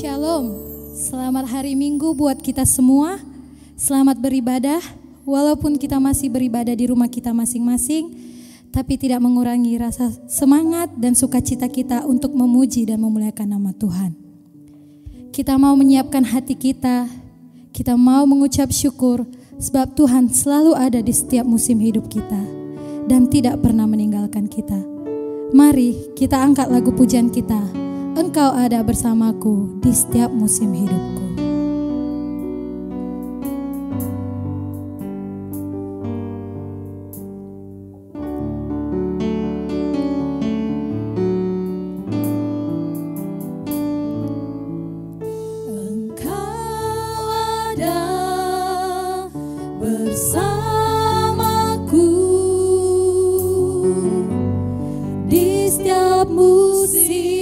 Shalom, selamat hari Minggu buat kita semua. Selamat beribadah, walaupun kita masih beribadah di rumah kita masing-masing, tapi tidak mengurangi rasa semangat dan sukacita kita untuk memuji dan memuliakan nama Tuhan. Kita mau menyiapkan hati kita mau mengucap syukur sebab Tuhan selalu ada di setiap musim hidup kita dan tidak pernah meninggalkan kita. Mari kita angkat lagu pujian kita. Engkau ada bersamaku di setiap musim hidupku. Engkau ada bersamaku di setiap musim.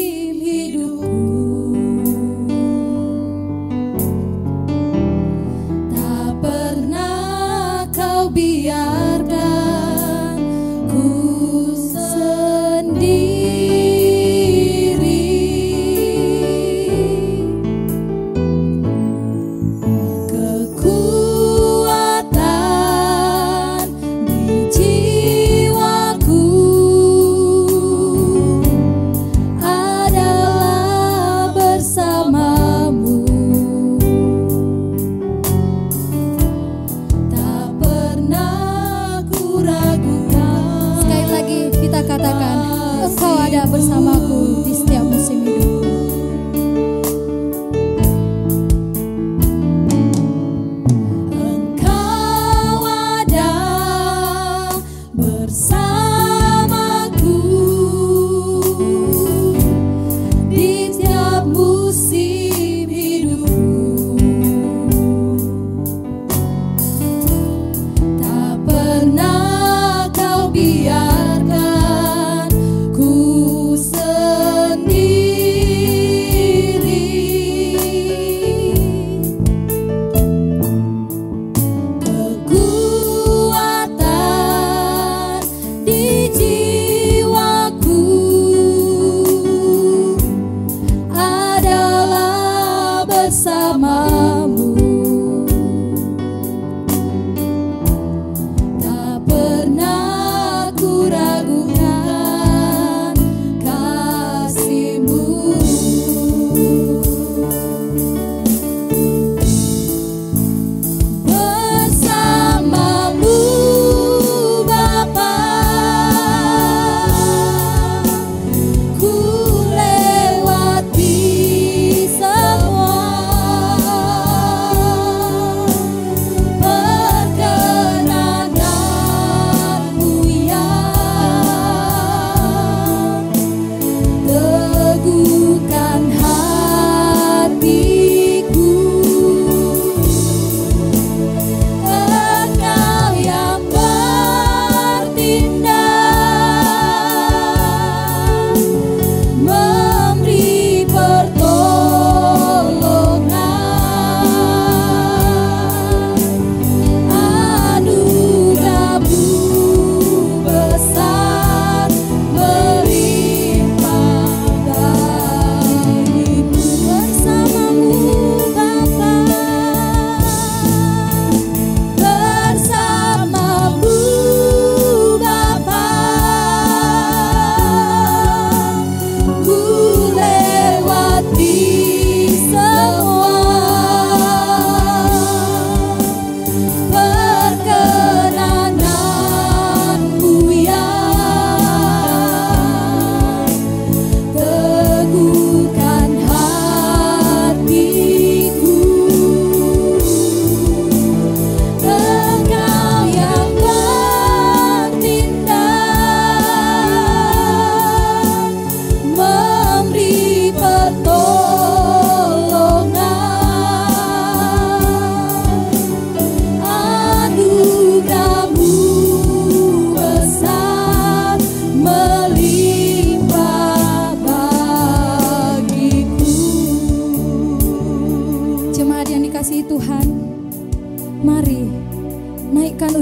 Bersamaku di setiap musim hidupku. Engkau ada bersamaku di setiap musim hidupku. Tak pernah kau biarkan ku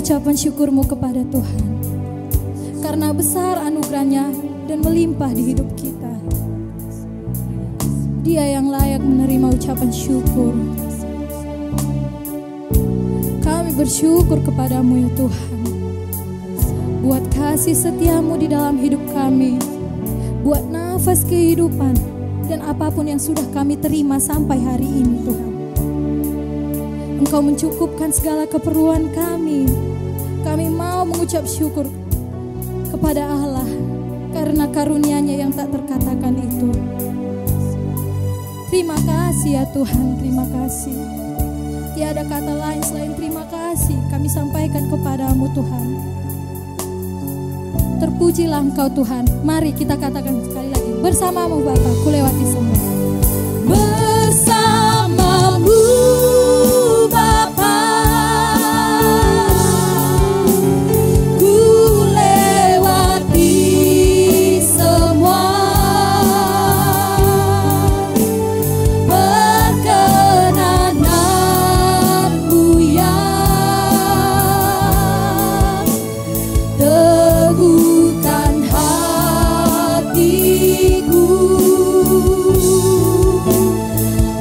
ucapan syukurmu kepada Tuhan karena besar anugerahnya dan melimpah di hidup kita. Dia yang layak menerima ucapan syukur. Kami bersyukur kepadamu ya Tuhan, buat kasih setiamu di dalam hidup kami, buat nafas kehidupan, dan apapun yang sudah kami terima sampai hari ini Tuhan. Engkau mencukupkan segala keperluan kami. Kami mau mengucap syukur kepada Allah karena karunia-Nya yang tak terkatakan itu. Terima kasih ya Tuhan, terima kasih. Tiada kata lain selain terima kasih kami sampaikan kepadamu Tuhan. Terpujilah Engkau Tuhan. Mari kita katakan sekali lagi, bersamamu Bapa, ku lewati semua. Bersamamu Bapa, ku lewati semua. Perkenananmu yang teguhkan hatiku.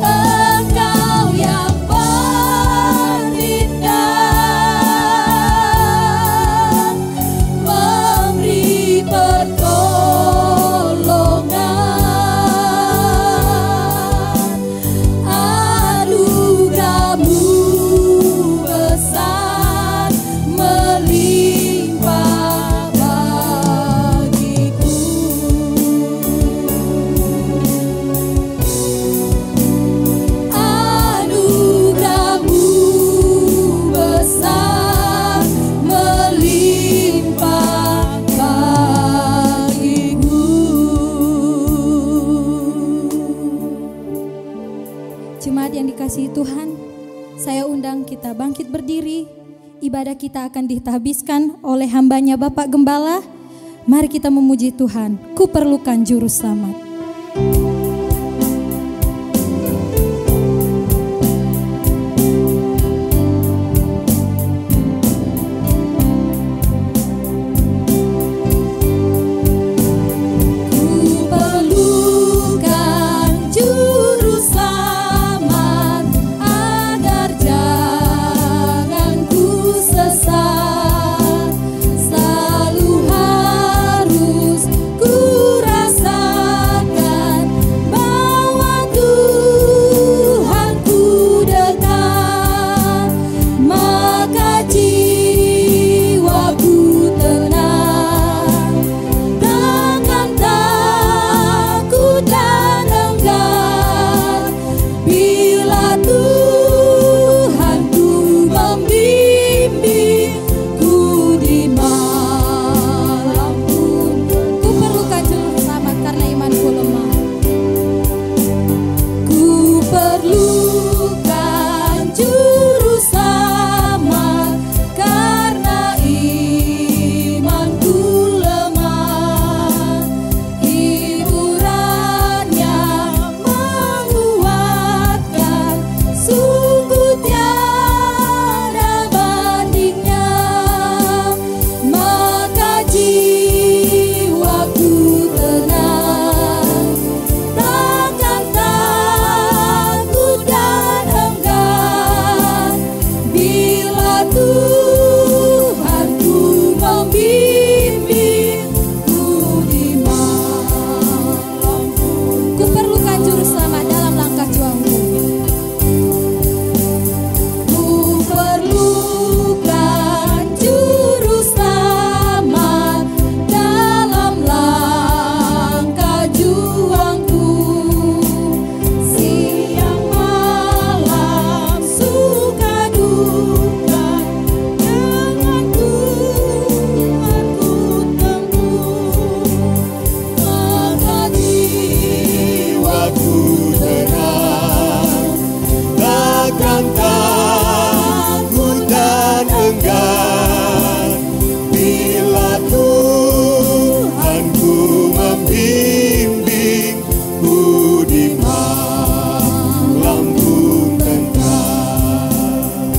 Engkau yang bertindak, memberi pertolongan. Anugerah-Mu besar melimpah bagiku. Anugerah-Mu besar melimpah bagiku. Jemaat yang dikasihi Tuhan, saya undang kita bangkit berdiri. Ibadah kita akan ditahbiskan oleh hambanya Bapak Gembala. Mari kita memuji Tuhan. Ku perlukan juru selamat. Ku perlukan juru selamat agar jangan ku sesat. Selalu harus ku rasakan bahwa Tuhanku dekat, maka jiwaku tenang. Takkan takut dan enggan bila Tuhanku membimbingku di malam pun. Ku perlukan juru selamat karena imanku lemah. Ku perlukan juru selamat karena imanku lemah. Hiburannya menguatkan, sungguh tiada bandingnya. Maka jiwaku tenang, takkan takut dan enggan bila Tuhanku membimbingku di malam pun. Ku perlukan juru selamat dalam langkah juangku. Ku perlukan juru selamat dalam langkah juangku. Siang malam suka duka, dengan Tuhanku tempuh. Maka jiwaku tenang, takkan takut dan enggan bila Tuhanku membimbingku di malam pun tentram.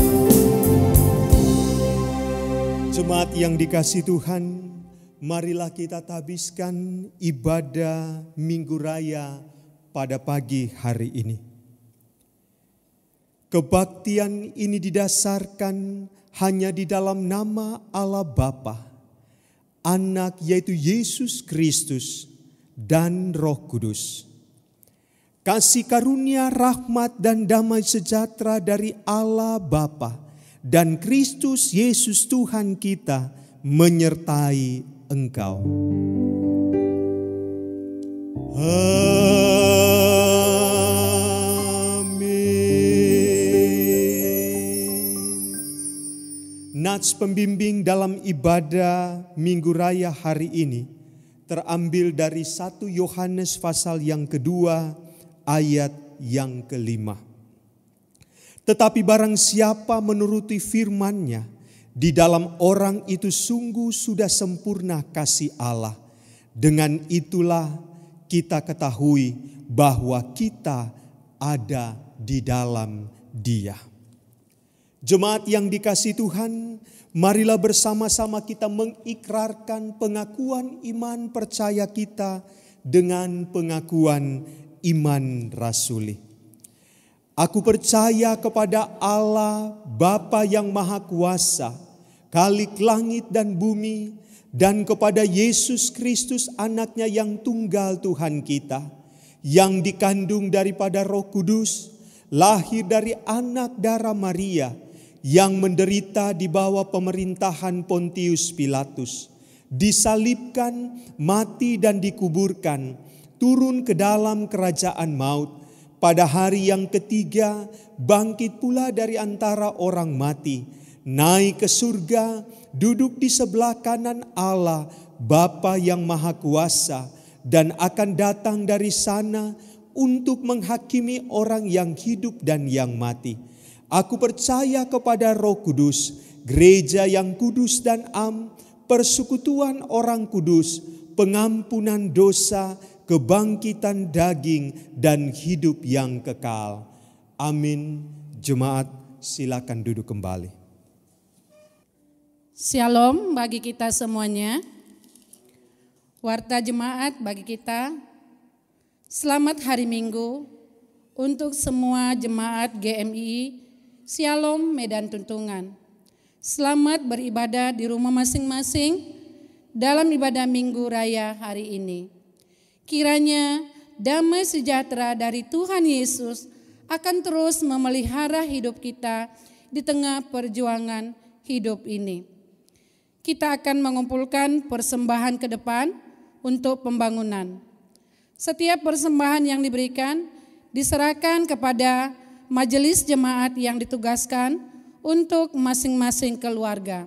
Jemaat yang dikasihi Tuhan, marilah kita tabiskan ibadah Minggu Raya pada pagi hari ini. Kebaktian ini didasarkan hanya di dalam nama Allah Bapa, Anak yaitu Yesus Kristus, dan Roh Kudus. Kasih karunia, rahmat, dan damai sejahtera dari Allah Bapa dan Kristus Yesus Tuhan kita menyertai engkau. Amin. Nats pembimbing dalam ibadah Minggu Raya hari ini terambil dari 1 Yohanes pasal yang kedua ayat yang kelima. Tetapi barang siapa menuruti firman-Nya, di dalam orang itu sungguh sudah sempurna kasih Allah. Dengan itulah kita ketahui bahwa kita ada di dalam Dia. Jemaat yang dikasihi Tuhan, marilah bersama-sama kita mengikrarkan pengakuan iman percaya kita dengan pengakuan iman rasuli. Aku percaya kepada Allah Bapa yang Maha Kuasa, Khalik langit dan bumi, dan kepada Yesus Kristus anaknya yang tunggal Tuhan kita, yang dikandung daripada Roh Kudus, lahir dari anak darah Maria, yang menderita di bawah pemerintahan Pontius Pilatus, disalibkan, mati dan dikuburkan, turun ke dalam kerajaan maut, pada hari yang ketiga bangkit pula dari antara orang mati, naik ke surga, duduk di sebelah kanan Allah Bapa yang Maha Kuasa, dan akan datang dari sana untuk menghakimi orang yang hidup dan yang mati. Aku percaya kepada Roh Kudus, gereja yang kudus dan persekutuan orang kudus, pengampunan dosa, kebangkitan daging, dan hidup yang kekal. Amin. Jemaat, silakan duduk kembali. Shalom bagi kita semuanya. Warta jemaat bagi kita. Selamat hari Minggu untuk semua jemaat GMI Shalom Medan Tuntungan. Selamat beribadah di rumah masing-masing dalam ibadah Minggu Raya hari ini. Kiranya damai sejahtera dari Tuhan Yesus akan terus memelihara hidup kita di tengah perjuangan hidup ini. Kita akan mengumpulkan persembahan ke depan untuk pembangunan. Setiap persembahan yang diberikan diserahkan kepada majelis jemaat yang ditugaskan untuk masing-masing keluarga.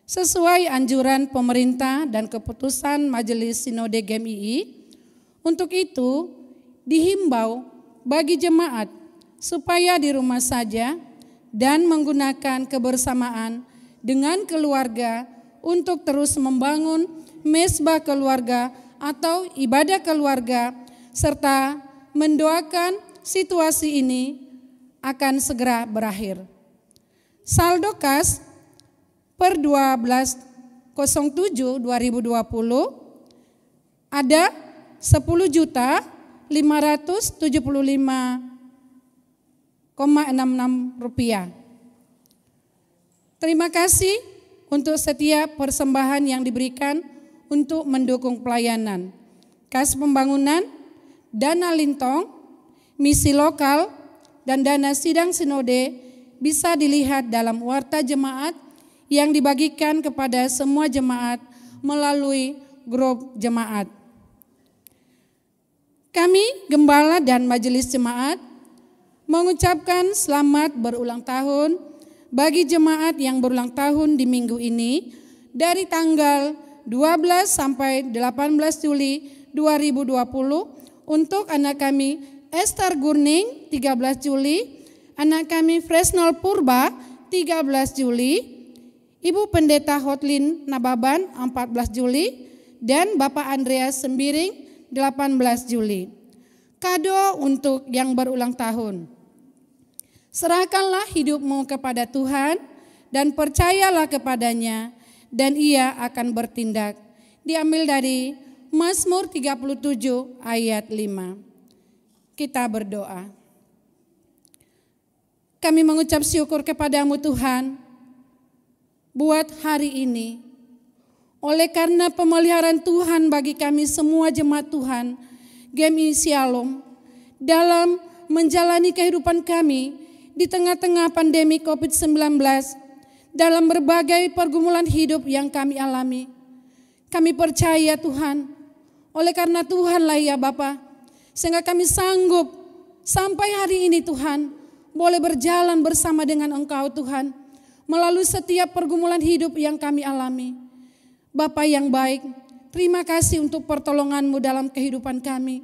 Sesuai anjuran pemerintah dan keputusan Majelis Sinode GMI, untuk itu dihimbau bagi jemaat supaya di rumah saja dan menggunakan kebersamaan dengan keluarga untuk terus membangun mesbah keluarga atau ibadah keluarga, serta mendoakan situasi ini akan segera berakhir. Saldo kas per 12/07/2020 ada 10.575,66 rupiah. Terima kasih untuk setiap persembahan yang diberikan untuk mendukung pelayanan, kas pembangunan, dana lintong, misi lokal, dan dana sidang sinode bisa dilihat dalam warta jemaat yang dibagikan kepada semua jemaat melalui grup jemaat. Kami, gembala dan majelis jemaat, mengucapkan selamat berulang tahun bagi jemaat yang berulang tahun di minggu ini dari tanggal 12 sampai 18 Juli 2020 untuk anak kami Esther Gurning 13 Juli, anak kami Fresnol Purba 13 Juli, Ibu Pendeta Hotlin Nababan 14 Juli, dan Bapak Andreas Sembiring 18 Juli. Kado untuk yang berulang tahun. Serahkanlah hidupmu kepada Tuhan dan percayalah kepadanya, dan Ia akan bertindak. Diambil dari Mazmur 37 ayat 5. Kita berdoa. Kami mengucap syukur kepadamu Tuhan buat hari ini. Oleh karena pemeliharaan Tuhan bagi kami semua jemaat Tuhan, GMI Shalom, dalam menjalani kehidupan kami di tengah-tengah pandemi COVID-19, dalam berbagai pergumulan hidup yang kami alami. Kami percaya Tuhan, oleh karena Tuhanlah ya Bapa, sehingga kami sanggup sampai hari ini Tuhan, boleh berjalan bersama dengan Engkau Tuhan, melalui setiap pergumulan hidup yang kami alami. Bapa yang baik, terima kasih untuk pertolongan-Mu dalam kehidupan kami.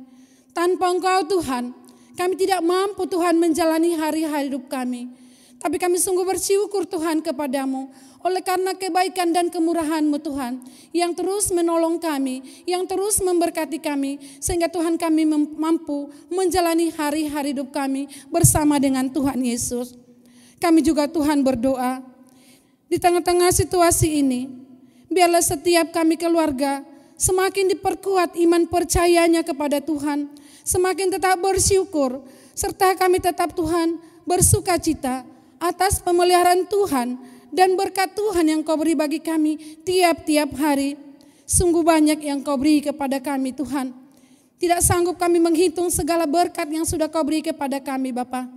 Tanpa Engkau Tuhan, kami tidak mampu Tuhan menjalani hari-hari hidup kami. Tapi kami sungguh bersyukur Tuhan kepadamu, oleh karena kebaikan dan kemurahan-Mu Tuhan, yang terus menolong kami, yang terus memberkati kami, sehingga Tuhan kami mampu menjalani hari-hari hidup kami bersama dengan Tuhan Yesus. Kami juga Tuhan berdoa, di tengah-tengah situasi ini, biarlah setiap kami keluarga semakin diperkuat iman percayanya kepada Tuhan, semakin tetap bersyukur, serta kami tetap Tuhan bersuka cita atas pemeliharaan Tuhan dan berkat Tuhan yang Kau beri bagi kami tiap-tiap hari. Sungguh banyak yang Kau beri kepada kami Tuhan. Tidak sanggup kami menghitung segala berkat yang sudah Kau beri kepada kami Bapa.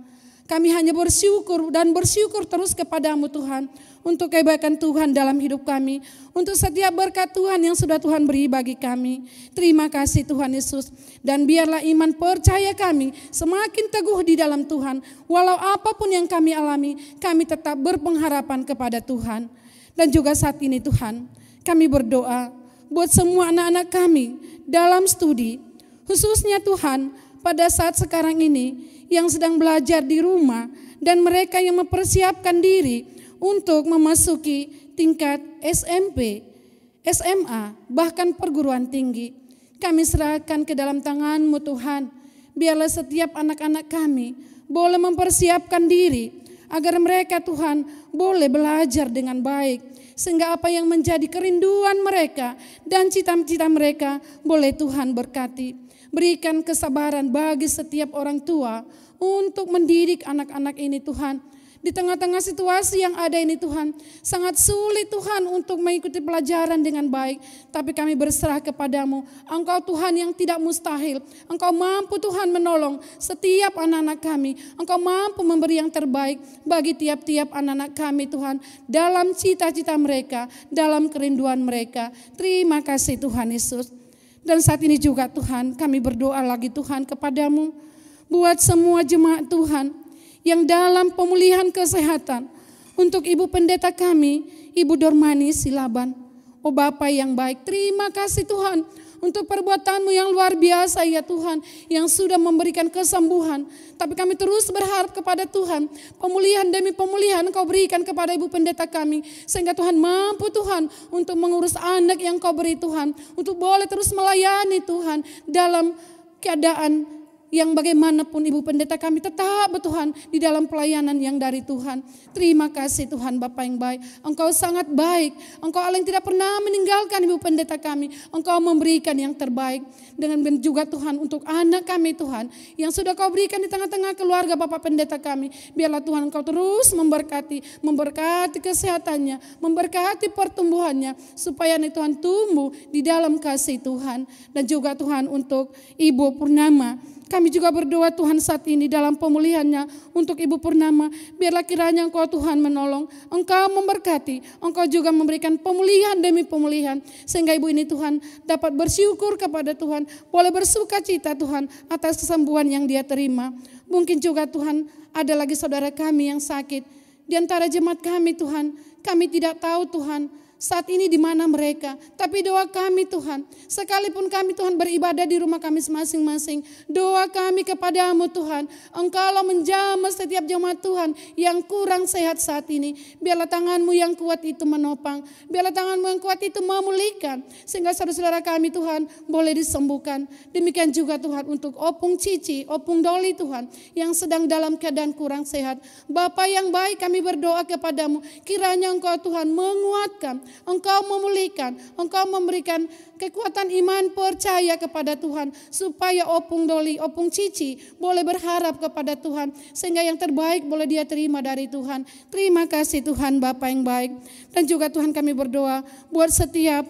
Kami hanya bersyukur dan bersyukur terus kepadamu Tuhan, untuk kebaikan Tuhan dalam hidup kami, untuk setiap berkat Tuhan yang sudah Tuhan beri bagi kami. Terima kasih Tuhan Yesus, dan biarlah iman percaya kami semakin teguh di dalam Tuhan. Walau apapun yang kami alami, kami tetap berpengharapan kepada Tuhan. Dan juga saat ini Tuhan, kami berdoa buat semua anak-anak kami dalam studi, khususnya Tuhan pada saat sekarang ini yang sedang belajar di rumah, dan mereka yang mempersiapkan diri untuk memasuki tingkat SMP, SMA, bahkan perguruan tinggi. Kami serahkan ke dalam tangan-Mu Tuhan. Biarlah setiap anak-anak kami boleh mempersiapkan diri agar mereka Tuhan boleh belajar dengan baik, sehingga apa yang menjadi kerinduan mereka dan cita-cita mereka boleh Tuhan berkati. Berikan kesabaran bagi setiap orang tua untuk mendidik anak-anak ini Tuhan. Di tengah-tengah situasi yang ada ini Tuhan, sangat sulit Tuhan untuk mengikuti pelajaran dengan baik. Tapi kami berserah kepadamu, Engkau Tuhan yang tidak mustahil. Engkau mampu Tuhan menolong setiap anak-anak kami. Engkau mampu memberi yang terbaik bagi tiap-tiap anak-anak kami Tuhan, dalam cita-cita mereka, dalam kerinduan mereka. Terima kasih Tuhan Yesus. Dan saat ini juga Tuhan, kami berdoa lagi Tuhan kepadamu, buat semua jemaat Tuhan yang dalam pemulihan kesehatan, untuk Ibu Pendeta kami, Ibu Dormani Silaban. Oh Bapa yang baik, terima kasih Tuhan untuk perbuatan-Mu yang luar biasa ya Tuhan, yang sudah memberikan kesembuhan. Tapi kami terus berharap kepada Tuhan, pemulihan demi pemulihan Kau berikan kepada Ibu Pendeta kami, sehingga Tuhan mampu Tuhan untuk mengurus anak yang Kau beri Tuhan, untuk boleh terus melayani Tuhan dalam keadaan yang bagaimanapun Ibu Pendeta kami tetap Tuhan di dalam pelayanan yang dari Tuhan. Terima kasih Tuhan Bapa yang baik. Engkau sangat baik. Engkau Allah yang tidak pernah meninggalkan Ibu Pendeta kami. Engkau memberikan yang terbaik. Dengan juga Tuhan untuk anak kami Tuhan, yang sudah Kau berikan di tengah-tengah keluarga Bapak Pendeta kami. Biarlah Tuhan Engkau terus memberkati kesehatannya, memberkati pertumbuhannya, supaya Tuhan tumbuh di dalam kasih Tuhan. Dan juga Tuhan untuk Ibu Purnama, kami juga berdoa Tuhan saat ini dalam pemulihannya untuk Ibu Purnama. Biarlah kiranya Engkau Tuhan menolong, Engkau memberkati, Engkau juga memberikan pemulihan demi pemulihan. Sehingga Ibu ini Tuhan dapat bersyukur kepada Tuhan, boleh bersuka cita Tuhan atas kesembuhan yang dia terima. Mungkin juga Tuhan ada lagi saudara kami yang sakit. Di antara jemaat kami Tuhan, kami tidak tahu Tuhan saat ini di mana mereka. Tapi doa kami Tuhan, sekalipun kami Tuhan beribadah di rumah kami masing-masing, doa kami kepadamu Tuhan, Engkaulah menjamah setiap jemaat Tuhan yang kurang sehat saat ini. Biarlah tangan-Mu yang kuat itu menopang, biarlah tangan-Mu yang kuat itu memulihkan, sehingga saudara-saudara kami Tuhan boleh disembuhkan. Demikian juga Tuhan untuk Opung Cici, Opung Doli Tuhan, yang sedang dalam keadaan kurang sehat. Bapa yang baik, kami berdoa kepadamu, kiranya Engkau Tuhan menguatkan, Engkau memulihkan, Engkau memberikan kekuatan iman percaya kepada Tuhan, supaya Opung Doli, Opung Cici boleh berharap kepada Tuhan, sehingga yang terbaik boleh dia terima dari Tuhan. Terima kasih Tuhan Bapa yang baik. Dan juga Tuhan kami berdoa buat setiap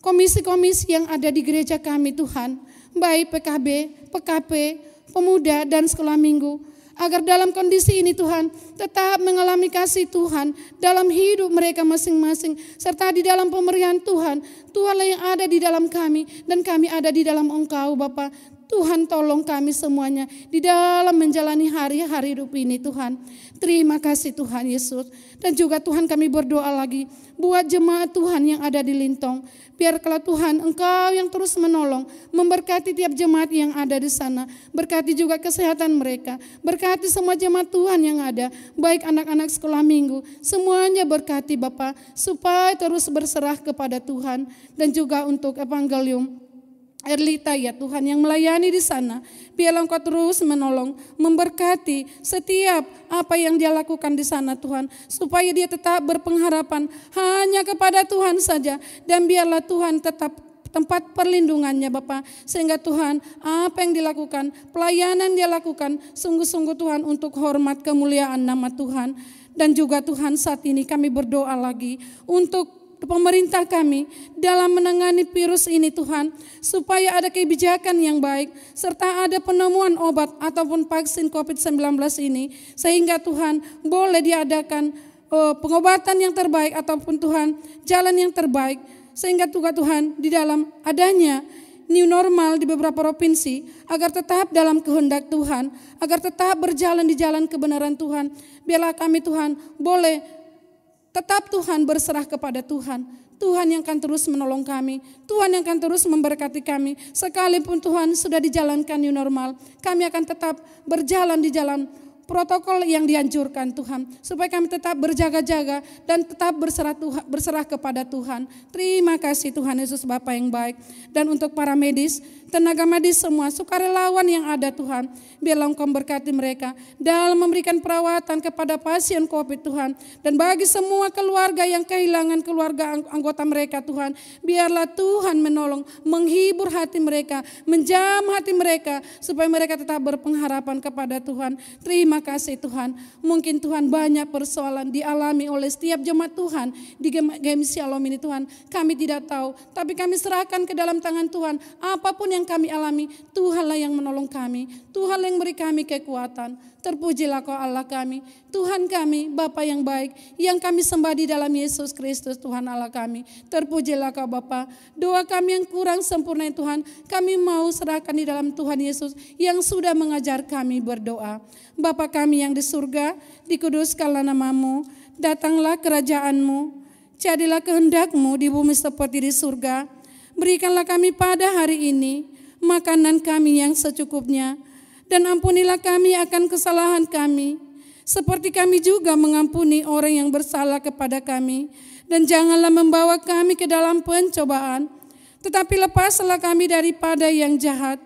komisi-komisi yang ada di gereja kami Tuhan, baik PKB, PKP, pemuda dan sekolah minggu, agar dalam kondisi ini Tuhan tetap mengalami kasih Tuhan dalam hidup mereka masing-masing, serta di dalam pemberian Tuhan. Tuhanlah yang ada di dalam kami dan kami ada di dalam Engkau Bapa. Tuhan tolong kami semuanya di dalam menjalani hari-hari hidup ini Tuhan. Terima kasih Tuhan Yesus. Dan juga Tuhan kami berdoa lagi buat jemaat Tuhan yang ada di Lintong. Biarlah Tuhan Engkau yang terus menolong, memberkati tiap jemaat yang ada di sana. Berkati juga kesehatan mereka. Berkati semua jemaat Tuhan yang ada, baik anak-anak sekolah minggu. Semuanya berkati Bapa, supaya terus berserah kepada Tuhan. Dan juga untuk evangelium Erlita ya Tuhan yang melayani di sana, biarlah Engkau terus menolong, memberkati setiap apa yang dia lakukan di sana Tuhan, supaya dia tetap berpengharapan hanya kepada Tuhan saja, dan biarlah Tuhan tetap tempat perlindungannya Bapa, sehingga Tuhan apa yang dilakukan, pelayanan dia lakukan, sungguh-sungguh Tuhan untuk hormat kemuliaan nama Tuhan. Dan juga Tuhan saat ini kami berdoa lagi untuk pemerintah kami dalam menangani virus ini Tuhan, supaya ada kebijakan yang baik, serta ada penemuan obat ataupun vaksin COVID-19 ini, sehingga Tuhan boleh diadakan pengobatan yang terbaik ataupun Tuhan jalan yang terbaik, sehingga juga Tuhan di dalam adanya new normal di beberapa provinsi, agar tetap dalam kehendak Tuhan, agar tetap berjalan di jalan kebenaran Tuhan. Biarlah kami Tuhan boleh tetap Tuhan berserah kepada Tuhan. Tuhan yang akan terus menolong kami. Tuhan yang akan terus memberkati kami. Sekalipun Tuhan sudah dijalankan new normal, kami akan tetap berjalan di jalan protokol yang dianjurkan Tuhan, supaya kami tetap berjaga-jaga dan tetap berserah kepada Tuhan. Terima kasih Tuhan Yesus Bapa yang baik. Dan untuk para medis, tenaga medis semua, sukarelawan yang ada Tuhan, biarlah Engkau berkati mereka dalam memberikan perawatan kepada pasien COVID Tuhan. Dan bagi semua keluarga yang kehilangan keluarga anggota mereka Tuhan, biarlah Tuhan menolong, menghibur hati mereka, menjamah hati mereka, supaya mereka tetap berpengharapan kepada Tuhan. Terima kasih Tuhan. Mungkin Tuhan banyak persoalan dialami oleh setiap jemaat Tuhan di GMI Shalom ini Tuhan. Kami tidak tahu, tapi kami serahkan ke dalam tangan Tuhan. Apapun yang kami alami, Tuhanlah yang menolong kami. Tuhanlah yang beri kami kekuatan. Terpujilah Kau Allah kami, Tuhan kami, Bapa yang baik, yang kami sembah di dalam Yesus Kristus Tuhan Allah kami. Terpujilah Kau Bapa. Doa kami yang kurang sempurna Tuhan, kami mau serahkan di dalam Tuhan Yesus yang sudah mengajar kami berdoa. Bapa kami yang di surga, dikuduskanlah nama-Mu, datanglah kerajaan-Mu, jadilah kehendak-Mu di bumi seperti di surga. Berikanlah kami pada hari ini makanan kami yang secukupnya, dan ampunilah kami akan kesalahan kami, seperti kami juga mengampuni orang yang bersalah kepada kami. Dan janganlah membawa kami ke dalam pencobaan, tetapi lepaslah kami daripada yang jahat.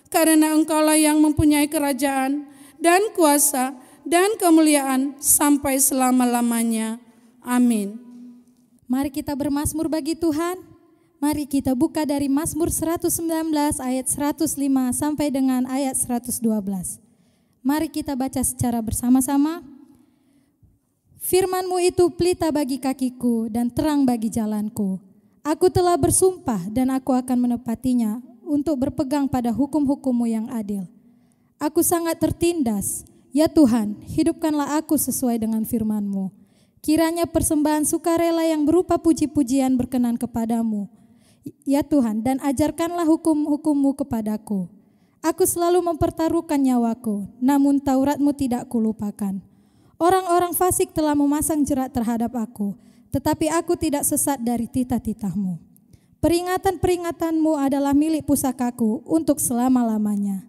Karena Engkaulah yang mempunyai kerajaan dan kuasa dan kemuliaan sampai selama-lamanya. Amin. Mari kita bermazmur bagi Tuhan. Mari kita buka dari Mazmur 119 ayat 105 sampai dengan ayat 112. Mari kita baca secara bersama-sama. Firman-Mu itu pelita bagi kakiku dan terang bagi jalanku. Aku telah bersumpah dan aku akan menepatinya untuk berpegang pada hukum-hukum-Mu yang adil. Aku sangat tertindas. Ya Tuhan, hidupkanlah aku sesuai dengan firman-Mu. Kiranya persembahan sukarela yang berupa puji-pujian berkenan kepadamu. Ya Tuhan, dan ajarkanlah hukum-hukum-Mu kepadaku. Aku selalu mempertaruhkan nyawaku, namun Taurat-Mu tidak kulupakan. Orang-orang fasik telah memasang jerat terhadap aku, tetapi aku tidak sesat dari titah-titah-Mu. Peringatan-peringatan-Mu adalah milik pusakaku untuk selama-lamanya.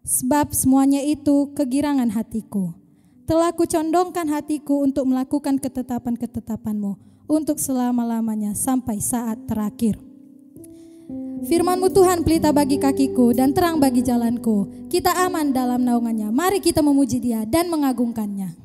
Sebab semuanya itu kegirangan hatiku. Telah kucondongkan hatiku untuk melakukan ketetapan-ketetapan-Mu untuk selama-lamanya sampai saat terakhir. Firman-Mu Tuhan pelita bagi kakiku dan terang bagi jalanku. Kita aman dalam naungannya. Mari kita memuji Dia dan mengagungkannya.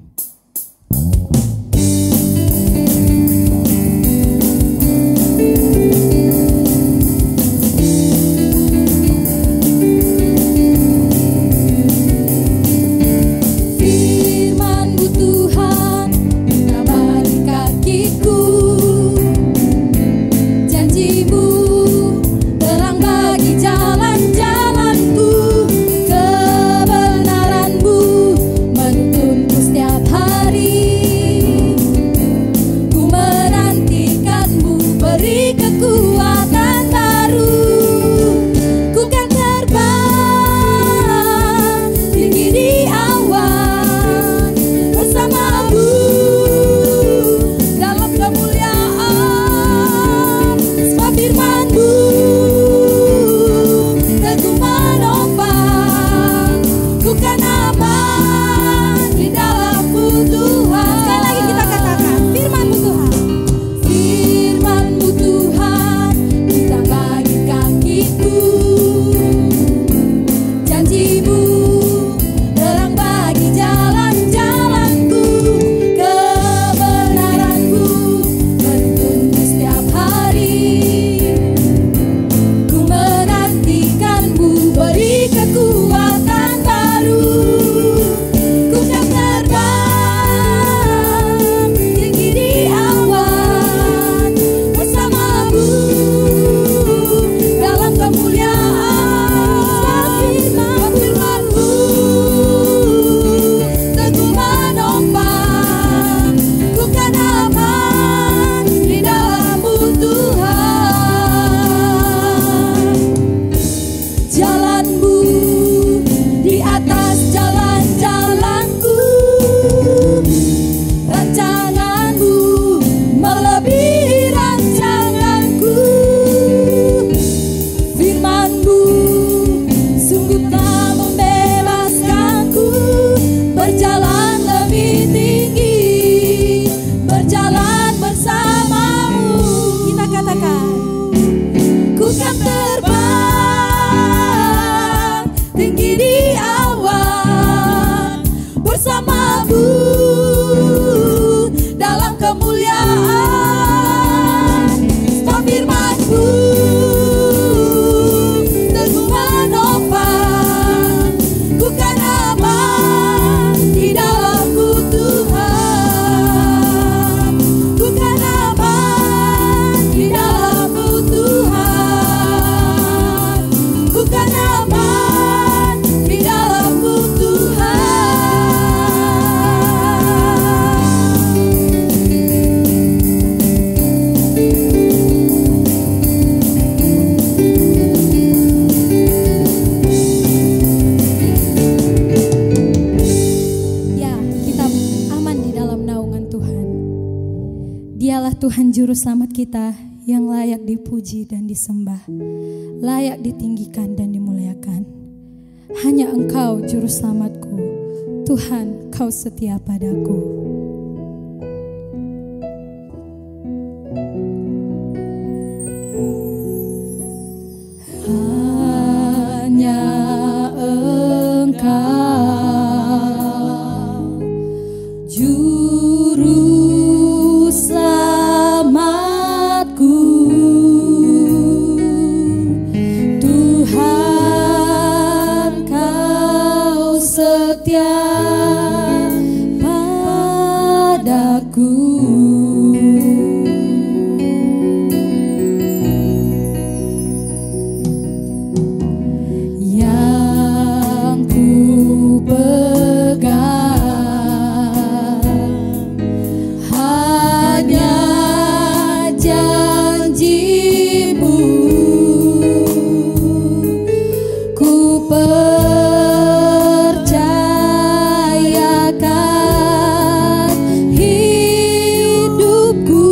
Tuhan Juru Selamat kita yang layak dipuji dan disembah, layak ditinggikan dan dimuliakan. Hanya Engkau Juru Selamatku, Tuhan, Kau setia padaku. Hanya Engkau Juru Selamatku, Tuhan, Kau setia padaku. Yang ku pegang hanya janji-Mu, ku percayakan hidupku.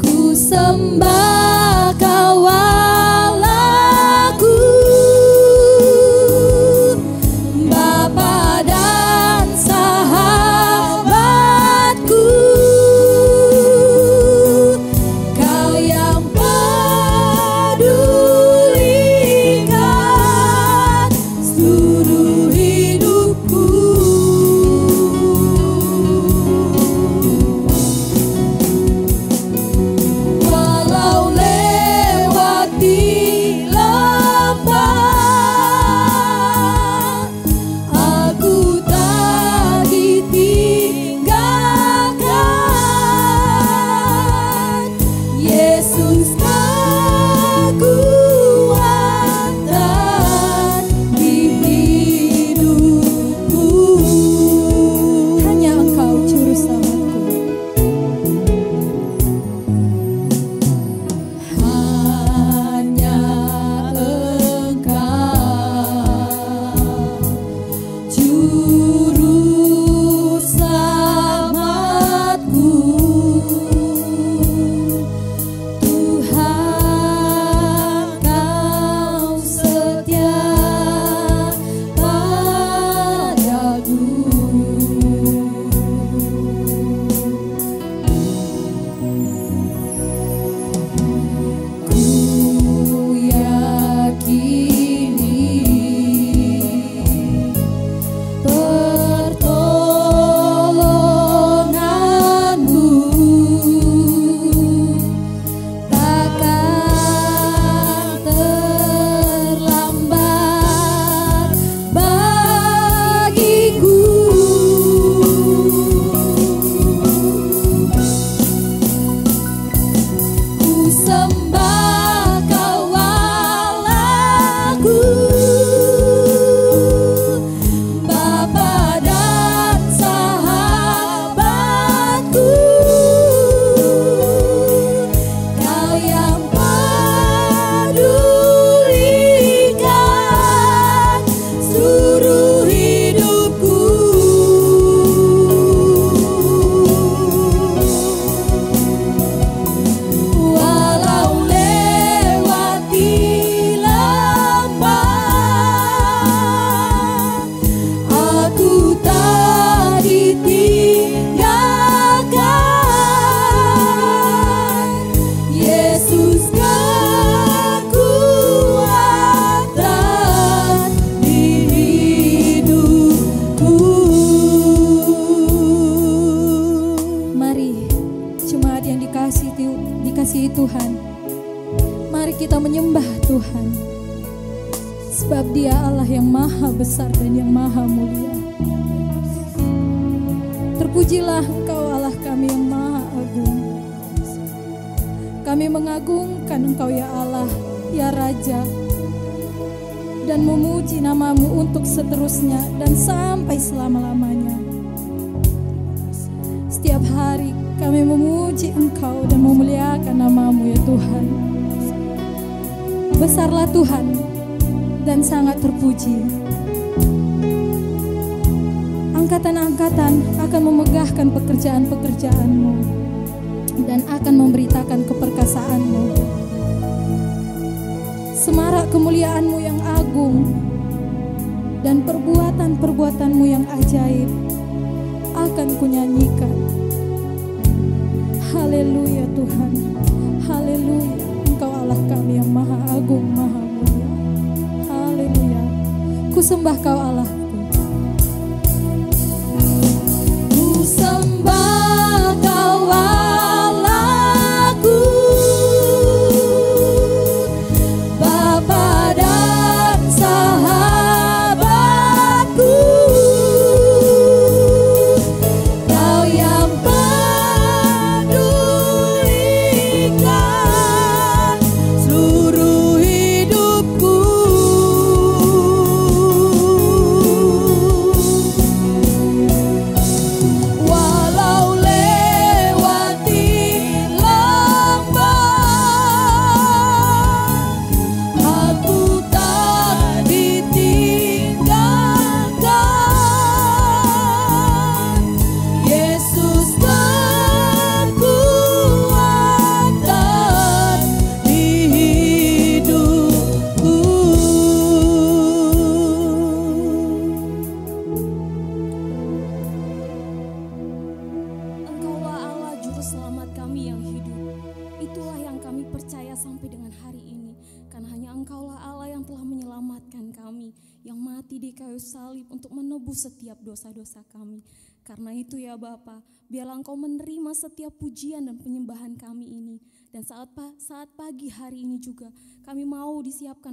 Ku sembah Kau Allahku, Bapa dan sahabatku. Kau yang pedulikan seluruh hidupku. Walau lewati lembah, aku tak ditinggalkan. Yesus kekuatan di hidupku. Hanya Engkau Juru Selamatku. Hanya Engkau Juru Selamatku, Tuhan, Kau setia padaku. Ku yakini pertolongan-Mu takkan terlambat bagiku. Ku sembah Kau Allahku, Bapa dan sahabatku. Kau yang pedulikan seluruh hidupku. Walau lewati lembah, aku tak ditinggalkan. Yesus kekuatan di hidupku. Mari jemaat yang dikasihi Tuhan, mari kita menyembah Tuhan, sebab Dia Allah yang maha besar dan yang maha mulia. Terpujilah Engkau Allah kami yang maha agung. Kami mengagungkan Engkau ya Allah, ya Raja, dan memuji nama-Mu untuk seterusnya dan sampai selama-lamanya. Setiap hari kami memuji Engkau dan memuliakan nama-Mu ya Tuhan. Besarlah Tuhan dan sangat terpuji. angkatan-angkatan akan memegahkan pekerjaan-pekerjaan-Mu dan akan memberitakan keperkasaan-Mu. Semarak kemuliaan-Mu yang agung dan perbuatan-perbuatan-Mu yang ajaib akan kunyanyikan. Haleluya Tuhan, haleluya, Engkau Allah kami yang maha agung, maha mulia. Haleluya, ku sembah Kau Allahku. Ku sembah Kau Allahku, Bapa dan sahabatku. Kau yang pedulikan seluruh hidupku. Walau lewati lembah, aku tak ditinggalkan. Yesus kekuatan di hidupku. Engkaulah Allah juru selamat kami yang hidup. Itulah yang kami percaya sampai dengan hari ini. Karena hanya Engkaulah Allah yang telah menyelamatkan kami, yang mati di kayu salib untuk menebus setiap dosa-dosa kami. Karena itu ya Bapa, biarlah Engkau menerima setiap pujian dan penyembahan kami ini. Dan saat pagi hari ini juga kami mau disiapkan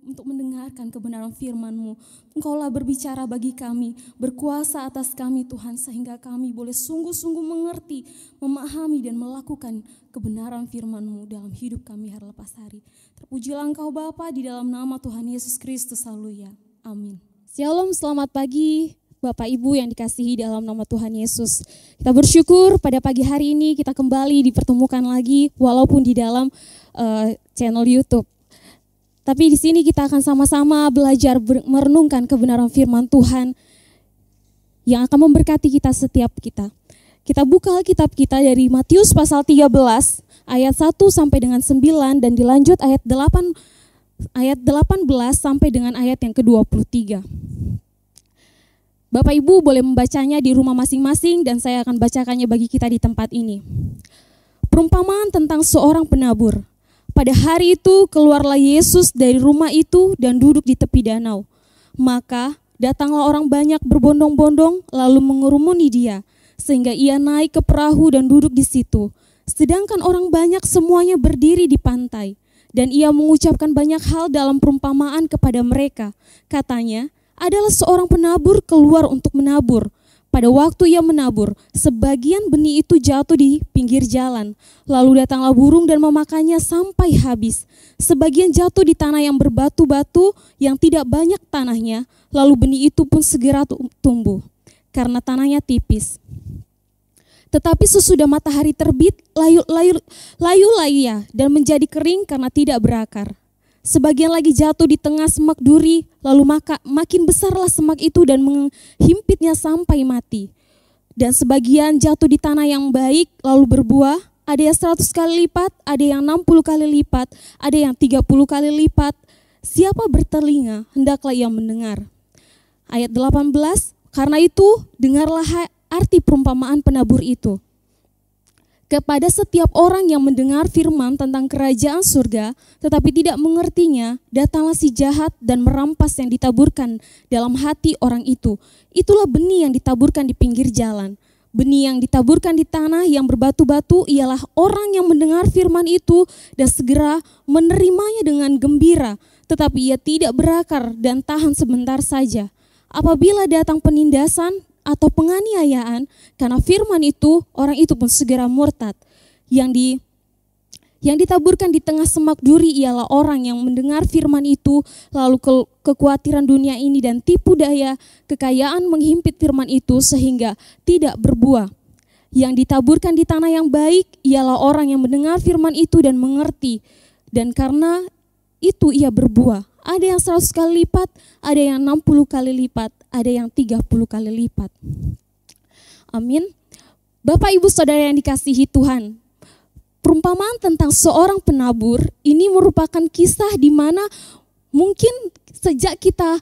untuk mendengarkan kebenaran firman-Mu. Engkaulah berbicara bagi kami, berkuasa atas kami Tuhan, sehingga kami boleh sungguh-sungguh mengerti, memahami dan melakukan kebenaran firman-Mu dalam hidup kami hari lepas hari. Terpujilah Engkau Bapa, di dalam nama Tuhan Yesus Kristus, haleluya. Amin. Shalom, selamat pagi Bapak Ibu yang dikasihi dalam nama Tuhan Yesus. Kita bersyukur pada pagi hari ini kita kembali dipertemukan lagi walaupun di dalam channel YouTube. Tapi di sini kita akan sama-sama belajar merenungkan kebenaran firman Tuhan yang akan memberkati kita setiap kita. Kita buka Alkitab kita dari Matius pasal 13 ayat 1 sampai dengan 9 dan dilanjut ayat 18 sampai dengan ayat yang ke-23. Bapak Ibu boleh membacanya di rumah masing-masing dan saya akan bacakannya bagi kita di tempat ini. Perumpamaan tentang seorang penabur. Pada hari itu keluarlah Yesus dari rumah itu dan duduk di tepi danau. Maka datanglah orang banyak berbondong-bondong lalu mengerumuni dia, sehingga ia naik ke perahu dan duduk di situ. Sedangkan orang banyak semuanya berdiri di pantai. Dan ia mengucapkan banyak hal dalam perumpamaan kepada mereka. Katanya, adalah seorang penabur keluar untuk menabur. Pada waktu ia menabur, sebagian benih itu jatuh di pinggir jalan. Lalu datanglah burung dan memakannya sampai habis. Sebagian jatuh di tanah yang berbatu-batu yang tidak banyak tanahnya. Lalu benih itu pun segera tumbuh, karena tanahnya tipis. Tetapi sesudah matahari terbit, layu-layu ia dan menjadi kering karena tidak berakar. Sebagian lagi jatuh di tengah semak duri, lalu makin besarlah semak itu dan menghimpitnya sampai mati. Dan sebagian jatuh di tanah yang baik, lalu berbuah, ada yang 100 kali lipat, ada yang 60 kali lipat, ada yang 30 kali lipat. Siapa bertelinga, hendaklah ia mendengar. Ayat 18, karena itu dengarlah arti perumpamaan penabur itu. Kepada setiap orang yang mendengar firman tentang kerajaan surga, tetapi tidak mengertinya, datanglah si jahat dan merampas yang ditaburkan dalam hati orang itu. Itulah benih yang ditaburkan di pinggir jalan. Benih yang ditaburkan di tanah yang berbatu-batu ialah orang yang mendengar firman itu dan segera menerimanya dengan gembira, tetapi ia tidak berakar dan tahan sebentar saja. Apabila datang penindasan atau penganiayaan karena firman itu, orang itu pun segera murtad. Yang ditaburkan di tengah semak duri ialah orang yang mendengar firman itu, lalu kekhawatiran dunia ini dan tipu daya kekayaan menghimpit firman itu sehingga tidak berbuah. Yang ditaburkan di tanah yang baik ialah orang yang mendengar firman itu dan mengerti, dan karena itu ia berbuah. Ada yang 100 kali lipat, ada yang 60 kali lipat, ada yang 30 kali lipat. Amin. Bapak Ibu Saudara yang dikasihi Tuhan, perumpamaan tentang seorang penabur ini merupakan kisah di mana mungkin sejak kita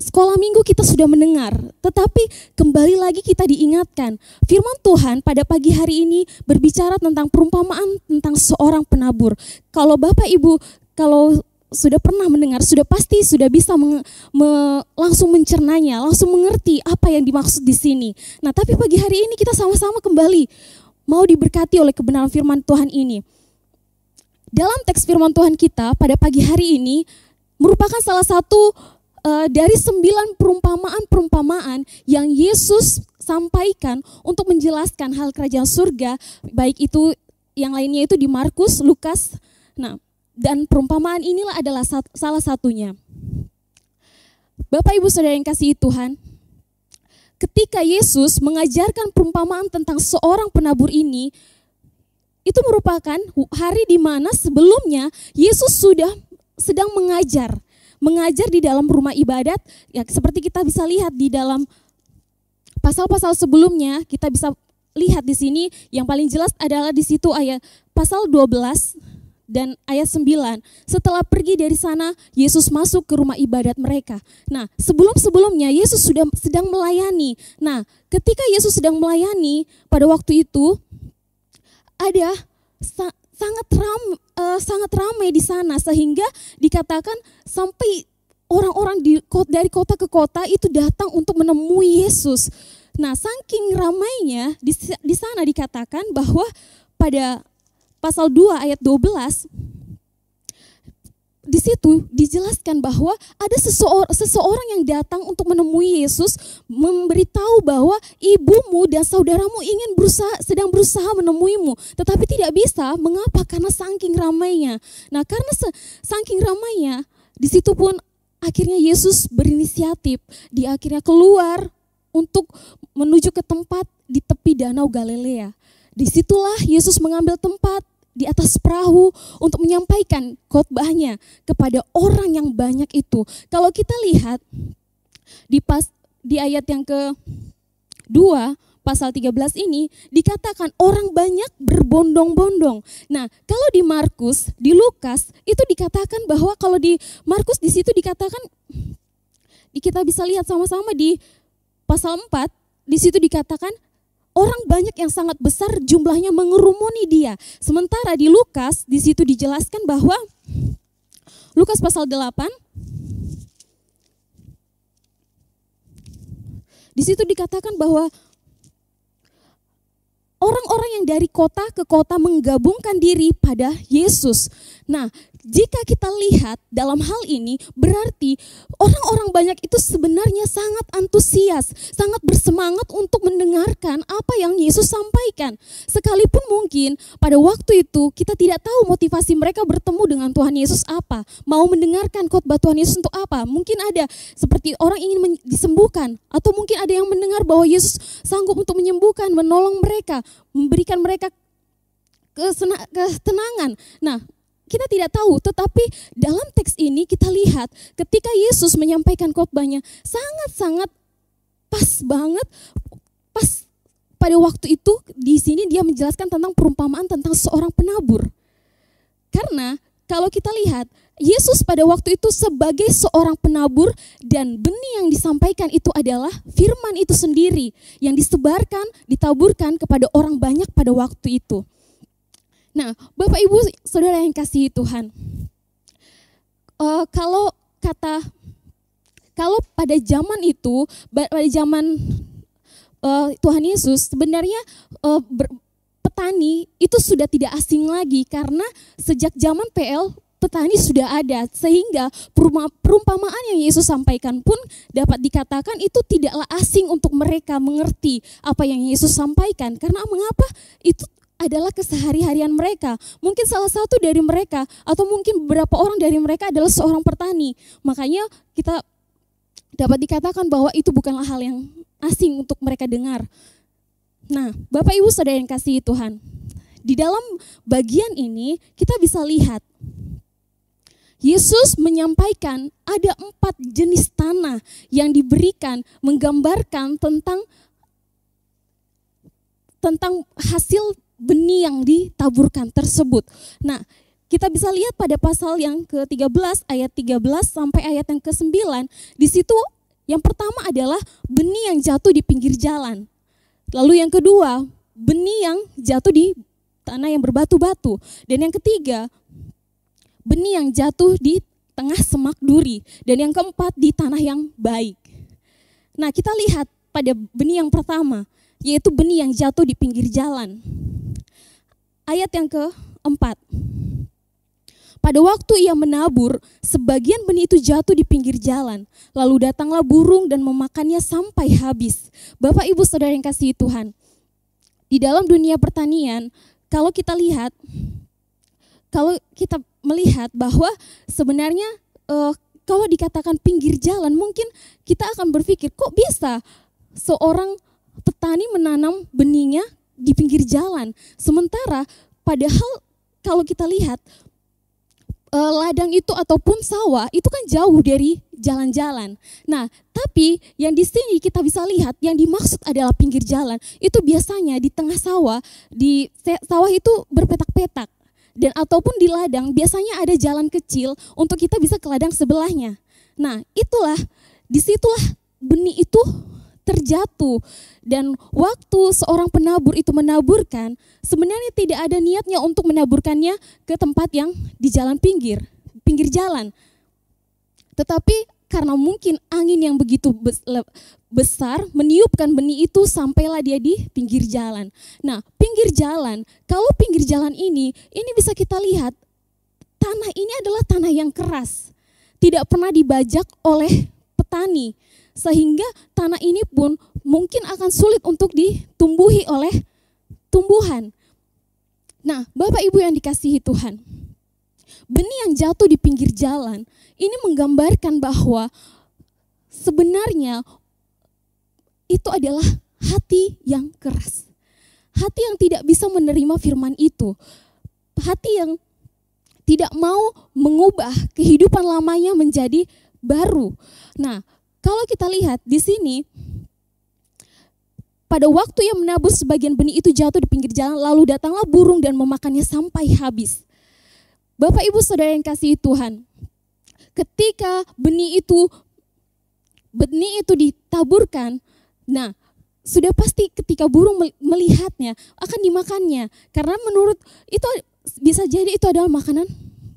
sekolah minggu kita sudah mendengar, tetapi kembali lagi kita diingatkan. Firman Tuhan pada pagi hari ini berbicara tentang perumpamaan tentang seorang penabur. Kalau Bapak Ibu, kalau sudah pernah mendengar, sudah pasti sudah bisa langsung mencernanya, langsung mengerti apa yang dimaksud di sini. Nah, tapi pagi hari ini kita sama-sama kembali mau diberkati oleh kebenaran firman Tuhan ini. Dalam teks firman Tuhan kita pada pagi hari ini merupakan salah satu dari 9 perumpamaan-perumpamaan yang Yesus sampaikan untuk menjelaskan hal kerajaan surga, baik itu yang lainnya itu di Markus, Lukas. Nah, dan perumpamaan inilah adalah salah satunya. Bapak Ibu Saudara yang kasihi Tuhan, ketika Yesus mengajarkan perumpamaan tentang seorang penabur ini, itu merupakan hari di mana sebelumnya Yesus sudah sedang mengajar di dalam rumah ibadat, ya seperti kita bisa lihat di dalam pasal-pasal sebelumnya. Kita bisa lihat di sini yang paling jelas adalah di situ ayat pasal 12 dan ayat 9. Setelah pergi dari sana, Yesus masuk ke rumah ibadat mereka. Nah, sebelum-sebelumnya Yesus sudah sedang melayani. Nah, ketika Yesus sedang melayani pada waktu itu ada sangat ramai di sana, sehingga dikatakan sampai orang-orang dari kota ke kota itu datang untuk menemui Yesus. Nah, saking ramainya di sana dikatakan bahwa pada pasal 2 ayat 12 di situ dijelaskan bahwa ada seseorang yang datang untuk menemui Yesus, memberitahu bahwa ibumu dan saudaramu sedang berusaha menemuimu, tetapi tidak bisa. Mengapa? Karena saking ramainya. Nah, karena saking ramainya, di situ pun akhirnya Yesus berinisiatif. Dia akhirnya keluar untuk menuju ke tempat di tepi Danau Galilea. Disitulah Yesus mengambil tempat di atas perahu untuk menyampaikan khotbahnya kepada orang yang banyak itu. Kalau kita lihat di ayat yang ke-2 pasal 13 ini dikatakan orang banyak berbondong-bondong. Nah, kalau di Markus, di Lukas itu dikatakan bahwa kalau di Markus di situ dikatakan, kita bisa lihat sama-sama di pasal 4, di situ dikatakan orang banyak yang sangat besar jumlahnya mengerumuni dia. Sementara di Lukas, di situ dijelaskan bahwa Lukas pasal 8, di situ dikatakan bahwa orang-orang yang dari kota ke kota menggabungkan diri pada Yesus. Nah, jika kita lihat dalam hal ini, berarti orang-orang banyak itu sebenarnya sangat antusias, sangat bersemangat untuk mendengarkan apa yang Yesus sampaikan. Sekalipun mungkin pada waktu itu kita tidak tahu motivasi mereka bertemu dengan Tuhan Yesus apa, mau mendengarkan khotbah Tuhan Yesus untuk apa. Mungkin ada seperti orang ingin disembuhkan, atau mungkin ada yang mendengar bahwa Yesus sanggup untuk menyembuhkan, menolong mereka, memberikan mereka ketenangan. Nah, kita tidak tahu, tetapi dalam teks ini kita lihat ketika Yesus menyampaikan khotbahnya sangat-sangat pas banget, pas pada waktu itu. Di sini dia menjelaskan tentang perumpamaan tentang seorang penabur. Karena kalau kita lihat Yesus pada waktu itu sebagai seorang penabur, dan benih yang disampaikan itu adalah firman itu sendiri yang disebarkan, ditaburkan kepada orang banyak pada waktu itu. Nah, Bapak Ibu Saudara yang kasihi Tuhan, kalau pada zaman itu, pada zaman Tuhan Yesus, sebenarnya petani itu sudah tidak asing lagi, karena sejak zaman PL petani sudah ada, sehingga perumpamaan yang Yesus sampaikan pun dapat dikatakan itu tidaklah asing untuk mereka mengerti apa yang Yesus sampaikan. Karena mengapa? Itu adalah kesehari-harian mereka. Mungkin salah satu dari mereka atau mungkin beberapa orang dari mereka adalah seorang petani. Makanya kita dapat dikatakan bahwa itu bukanlah hal yang asing untuk mereka dengar. Nah, Bapak Ibu Saudara yang kasihi Tuhan, di dalam bagian ini kita bisa lihat Yesus menyampaikan ada 4 jenis tanah yang diberikan, menggambarkan tentang hasil benih yang ditaburkan tersebut. Nah, kita bisa lihat pada pasal yang ke-13 ayat 13 sampai ayat yang ke-9. Di situ yang pertama adalah benih yang jatuh di pinggir jalan. Lalu yang kedua, benih yang jatuh di tanah yang berbatu-batu. Dan yang ketiga, benih yang jatuh di tengah semak duri. Dan yang keempat, di tanah yang baik. Nah, kita lihat pada benih yang pertama, yaitu benih yang jatuh di pinggir jalan. Ayat yang keempat. Pada waktu ia menabur, sebagian benih itu jatuh di pinggir jalan. Lalu datanglah burung dan memakannya sampai habis. Bapak, Ibu, Saudara yang kasih Tuhan, di dalam dunia pertanian, kalau kita melihat bahwa sebenarnya kalau dikatakan pinggir jalan, mungkin kita akan berpikir, kok bisa seorang petani menanam benihnya di pinggir jalan? Sementara padahal kalau kita lihat, ladang itu ataupun sawah itu kan jauh dari jalan-jalan. Nah, tapi yang di sini kita bisa lihat yang dimaksud adalah pinggir jalan. Itu biasanya di tengah sawah, di sawah itu berpetak-petak. Dan ataupun di ladang biasanya ada jalan kecil untuk kita bisa ke ladang sebelahnya. Nah, disitulah benih itu terjatuh. Dan waktu seorang penabur itu menaburkan, sebenarnya tidak ada niatnya untuk menaburkannya ke tempat yang di jalan pinggir jalan. Tetapi karena mungkin angin yang begitu besar meniupkan benih itu sampailah dia di pinggir jalan. Nah, pinggir jalan, kalau pinggir jalan ini bisa kita lihat tanah ini adalah tanah yang keras. Tidak pernah dibajak oleh petani. Sehingga tanah ini pun mungkin akan sulit untuk ditumbuhi oleh tumbuhan. Nah, Bapak Ibu yang dikasihi Tuhan, benih yang jatuh di pinggir jalan ini menggambarkan bahwa sebenarnya itu adalah hati yang keras. Hati yang tidak bisa menerima firman itu. Hati yang tidak mau mengubah kehidupan lamanya menjadi baru. Nah, kalau kita lihat di sini, pada waktu yang menabur sebagian benih itu jatuh di pinggir jalan, lalu datanglah burung dan memakannya sampai habis. Bapak, Ibu, Saudara yang kasih Tuhan, ketika benih itu ditaburkan, nah sudah pasti ketika burung melihatnya akan dimakannya, karena menurut itu bisa jadi itu adalah makanan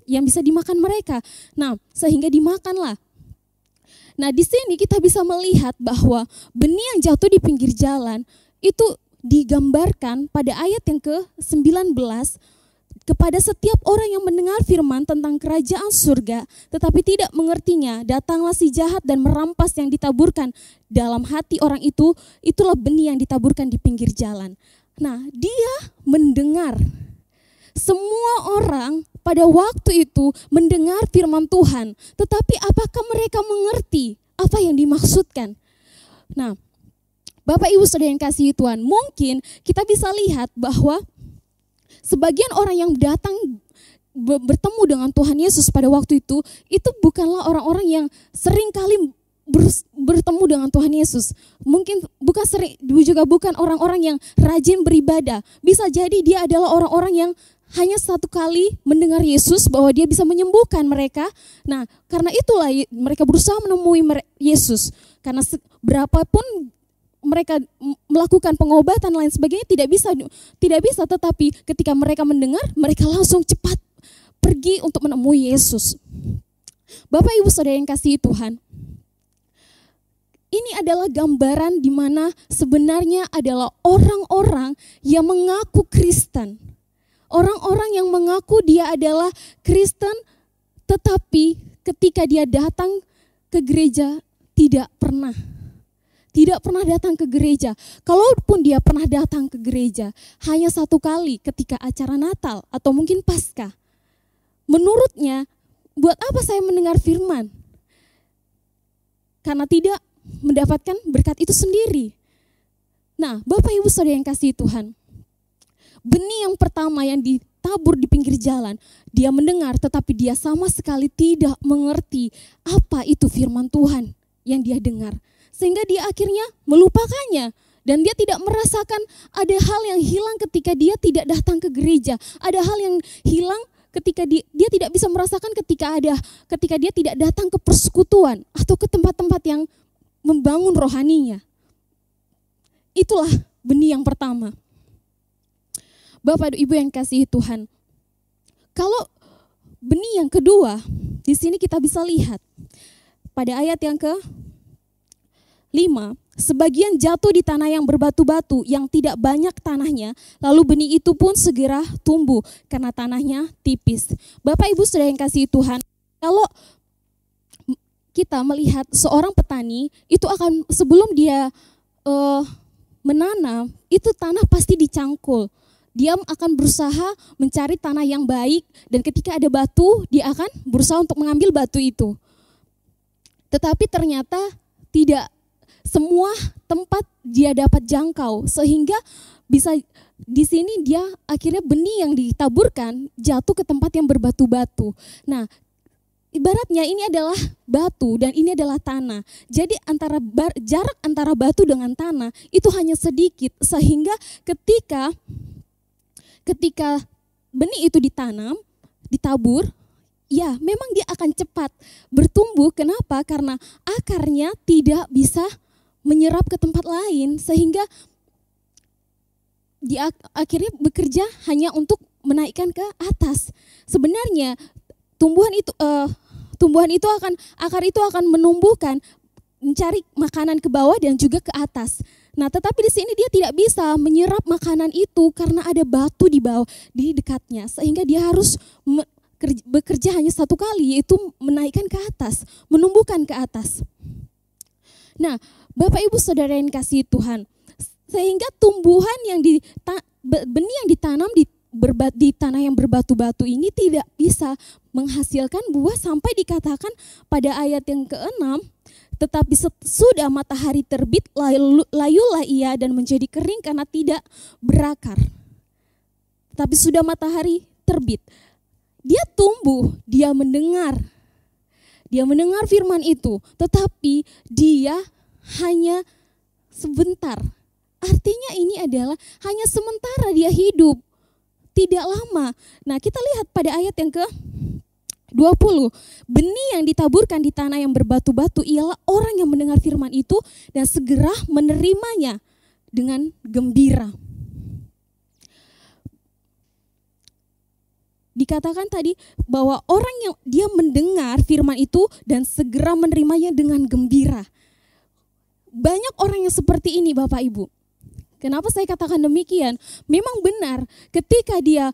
yang bisa dimakan mereka. Nah, sehingga dimakanlah. Nah, di sini kita bisa melihat bahwa benih yang jatuh di pinggir jalan itu digambarkan pada ayat yang ke-19 kepada setiap orang yang mendengar firman tentang kerajaan surga tetapi tidak mengertinya, datanglah si jahat dan merampas yang ditaburkan dalam hati orang itu, itulah benih yang ditaburkan di pinggir jalan. Nah, dia mendengar. Semua orang pada waktu itu mendengar firman Tuhan, tetapi apakah mereka mengerti apa yang dimaksudkan? Nah, Bapak, Ibu, Saudara yang kasih Tuhan, mungkin kita bisa lihat bahwa sebagian orang yang datang bertemu dengan Tuhan Yesus pada waktu itu bukanlah orang-orang yang sering kali bertemu dengan Tuhan Yesus. Mungkin juga bukan orang-orang yang rajin beribadah. Bisa jadi dia adalah orang-orang yang hanya satu kali mendengar Yesus bahwa dia bisa menyembuhkan mereka. Nah, karena itulah mereka berusaha menemui Yesus. Karena berapapun mereka melakukan pengobatan lain sebagainya tidak bisa, tetapi ketika mereka mendengar, mereka langsung cepat pergi untuk menemui Yesus. Bapak, Ibu, Saudara yang kasih Tuhan, ini adalah gambaran di mana sebenarnya adalah orang-orang yang mengaku Kristen. Orang-orang yang mengaku dia adalah Kristen, tetapi ketika dia datang ke gereja tidak pernah datang ke gereja. Kalaupun dia pernah datang ke gereja, hanya satu kali ketika acara Natal atau mungkin Paskah. Menurutnya, buat apa saya mendengar firman? Karena tidak mendapatkan berkat itu sendiri. Nah, Bapak, Ibu, Saudara yang kasih Tuhan, benih yang pertama yang ditabur di pinggir jalan. Dia mendengar tetapi dia sama sekali tidak mengerti apa itu firman Tuhan yang dia dengar. Sehingga dia akhirnya melupakannya. Dan dia tidak merasakan ada hal yang hilang ketika dia tidak datang ke gereja. Ada hal yang hilang ketika dia tidak bisa merasakan ketika dia tidak datang ke persekutuan atau ke tempat-tempat yang membangun rohaninya. Itulah benih yang pertama. Bapak dan Ibu yang kasihi Tuhan. Kalau benih yang kedua, di sini kita bisa lihat pada ayat yang ke-5, sebagian jatuh di tanah yang berbatu-batu yang tidak banyak tanahnya, lalu benih itu pun segera tumbuh karena tanahnya tipis. Bapak Ibu Saudara yang kasihi Tuhan, kalau kita melihat seorang petani itu akan sebelum dia menanam, itu tanah pasti dicangkul. Dia akan berusaha mencari tanah yang baik dan ketika ada batu, dia akan berusaha untuk mengambil batu itu. Tetapi ternyata tidak semua tempat dia dapat jangkau sehingga bisa di sini dia akhirnya benih yang ditaburkan jatuh ke tempat yang berbatu-batu. Nah, ibaratnya ini adalah batu dan ini adalah tanah. Jadi jarak antara batu dengan tanah itu hanya sedikit sehingga ketika benih itu ditanam, ditabur, ya memang dia akan cepat bertumbuh. Kenapa? Karena akarnya tidak bisa menyerap ke tempat lain sehingga dia akhirnya bekerja hanya untuk menaikkan ke atas. Sebenarnya akar itu akan menumbuhkan mencari makanan ke bawah dan juga ke atas. Nah, tetapi di sini dia tidak bisa menyerap makanan itu karena ada batu di bawah di dekatnya sehingga dia harus bekerja hanya satu kali, yaitu menaikkan ke atas, menumbuhkan ke atas. Nah, Bapak Ibu Saudara yang kasih Tuhan, sehingga tumbuhan benih yang ditanam di tanah yang berbatu-batu ini tidak bisa menghasilkan buah sampai dikatakan pada ayat yang ke-6, tetapi sudah matahari terbit layulah ia dan menjadi kering karena tidak berakar. Tapi sudah matahari terbit, dia tumbuh, dia mendengar firman itu, tetapi dia hanya sebentar. Artinya ini adalah hanya sementara dia hidup, tidak lama. Nah, kita lihat pada ayat yang ke-20, benih yang ditaburkan di tanah yang berbatu-batu ialah orang yang mendengar firman itu dan segera menerimanya dengan gembira. Dikatakan tadi bahwa orang yang dia mendengar firman itu dan segera menerimanya dengan gembira. Banyak orang yang seperti ini Bapak Ibu. Kenapa saya katakan demikian? Memang benar ketika dia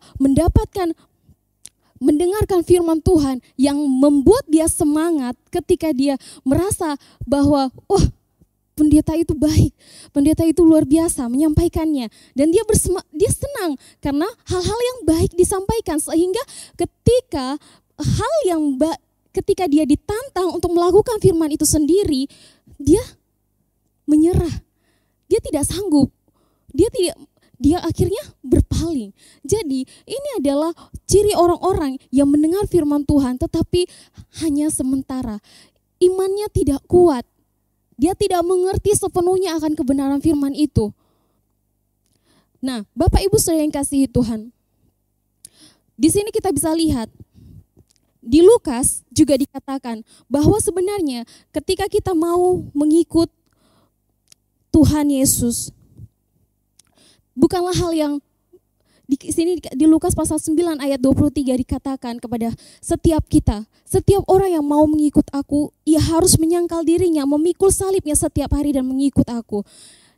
mendengarkan firman Tuhan yang membuat dia semangat, ketika dia merasa bahwa pendeta itu baik, pendeta itu luar biasa menyampaikannya, dan dia senang karena hal-hal yang baik disampaikan, sehingga ketika dia ditantang untuk melakukan firman itu sendiri, dia menyerah, dia tidak sanggup, dia akhirnya berpaling. Jadi ini adalah ciri orang-orang yang mendengar firman Tuhan tetapi hanya sementara, imannya tidak kuat. Dia tidak mengerti sepenuhnya akan kebenaran firman itu. Nah, Bapak Ibu Saudara yang kasihi Tuhan, di sini kita bisa lihat, di Lukas juga dikatakan bahwa sebenarnya ketika kita mau mengikut Tuhan Yesus, bukanlah hal yang di sini di Lukas pasal 9 ayat 23 dikatakan kepada setiap orang yang mau mengikut aku, ia harus menyangkal dirinya, memikul salibnya setiap hari dan mengikut aku.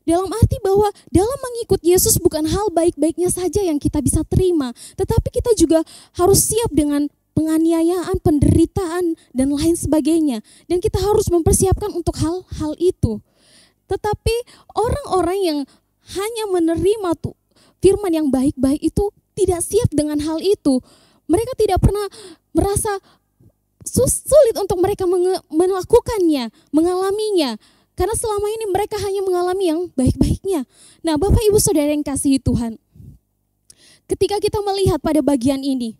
Dalam arti bahwa dalam mengikut Yesus bukan hal baik-baiknya saja yang kita bisa terima, tetapi kita juga harus siap dengan penganiayaan, penderitaan, dan lain sebagainya. Dan kita harus mempersiapkan untuk hal-hal itu. Tetapi orang-orang yang hanya menerima firman yang baik-baik itu tidak siap dengan hal itu. Mereka tidak pernah merasa sulit untuk mereka melakukannya, mengalaminya. Karena selama ini mereka hanya mengalami yang baik-baiknya. Nah, Bapak Ibu Saudara yang kasihi Tuhan, ketika kita melihat pada bagian ini,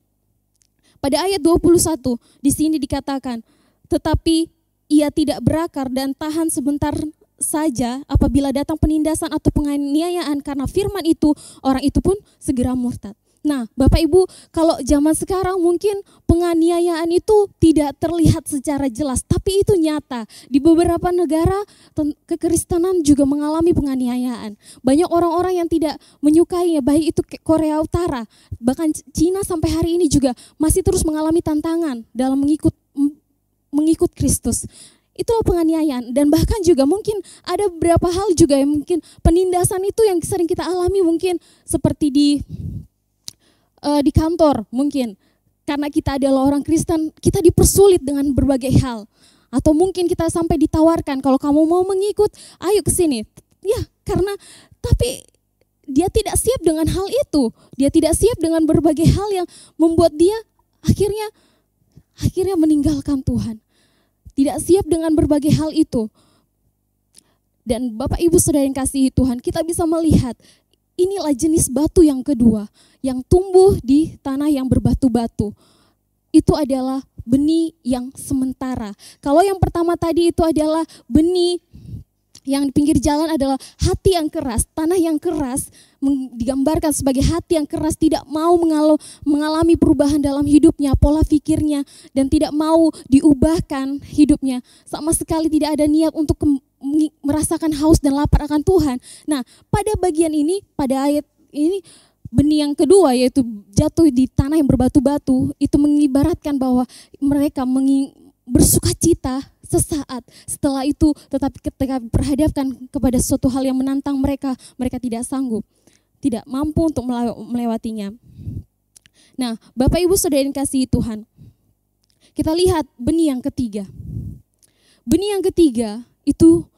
pada ayat 21 di sini dikatakan, tetapi ia tidak berakar dan tahan sebentar saja, apabila datang penindasan atau penganiayaan karena firman itu, orang itu pun segera murtad. Nah, Bapak Ibu, kalau zaman sekarang mungkin penganiayaan itu tidak terlihat secara jelas, tapi itu nyata. Di beberapa negara kekristenan juga mengalami penganiayaan. Banyak orang-orang yang tidak menyukainya, baik itu Korea Utara, bahkan Cina sampai hari ini juga masih terus mengalami tantangan dalam mengikut Kristus. Itulah penganiayaan, dan bahkan juga mungkin ada beberapa hal juga yang mungkin penindasan itu yang sering kita alami, mungkin seperti di kantor mungkin, karena kita adalah orang Kristen, kita dipersulit dengan berbagai hal. Atau mungkin kita sampai ditawarkan, kalau kamu mau mengikut, ayo ke sini. Ya, tapi dia tidak siap dengan hal itu. Dia tidak siap dengan berbagai hal yang membuat dia akhirnya meninggalkan Tuhan. Tidak siap dengan berbagai hal itu. Dan Bapak Ibu Saudara yang kasihi Tuhan, kita bisa melihat inilah jenis batu yang kedua yang tumbuh di tanah yang berbatu-batu. Itu adalah benih yang sementara. Kalau yang pertama tadi itu adalah benih yang di pinggir jalan, adalah hati yang keras, tanah yang keras, digambarkan sebagai hati yang keras, tidak mau mengalami perubahan dalam hidupnya, pola pikirnya, dan tidak mau diubahkan hidupnya. Sama sekali tidak ada niat untuk merasakan haus dan lapar akan Tuhan. Nah, pada bagian ini, pada ayat ini, benih yang kedua yaitu jatuh di tanah yang berbatu-batu, itu mengibaratkan bahwa mereka bersukacita sesaat, setelah itu tetapi ketika diperhadapkan kepada suatu hal yang menantang mereka tidak sanggup, tidak mampu untuk melewatinya. Nah, Bapak Ibu Saudara yang kasihi Tuhan, kita lihat benih yang ketiga. Benih yang ketiga itu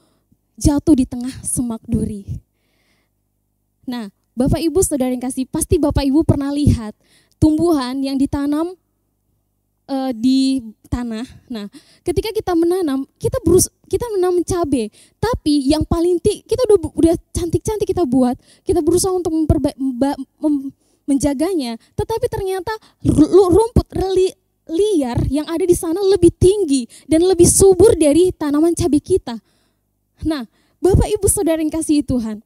jatuh di tengah semak duri. Nah, Bapak Ibu Saudara yang kasih, pasti Bapak Ibu pernah lihat tumbuhan yang ditanam di tanah. Nah, ketika kita menanam, kita menanam cabai, tapi yang paling kita udah cantik-cantik kita buat, kita berusaha untuk menjaganya, tetapi ternyata rumput liar yang ada di sana lebih tinggi dan lebih subur dari tanaman cabai kita. Nah, Bapak Ibu Saudara yang kasih Tuhan,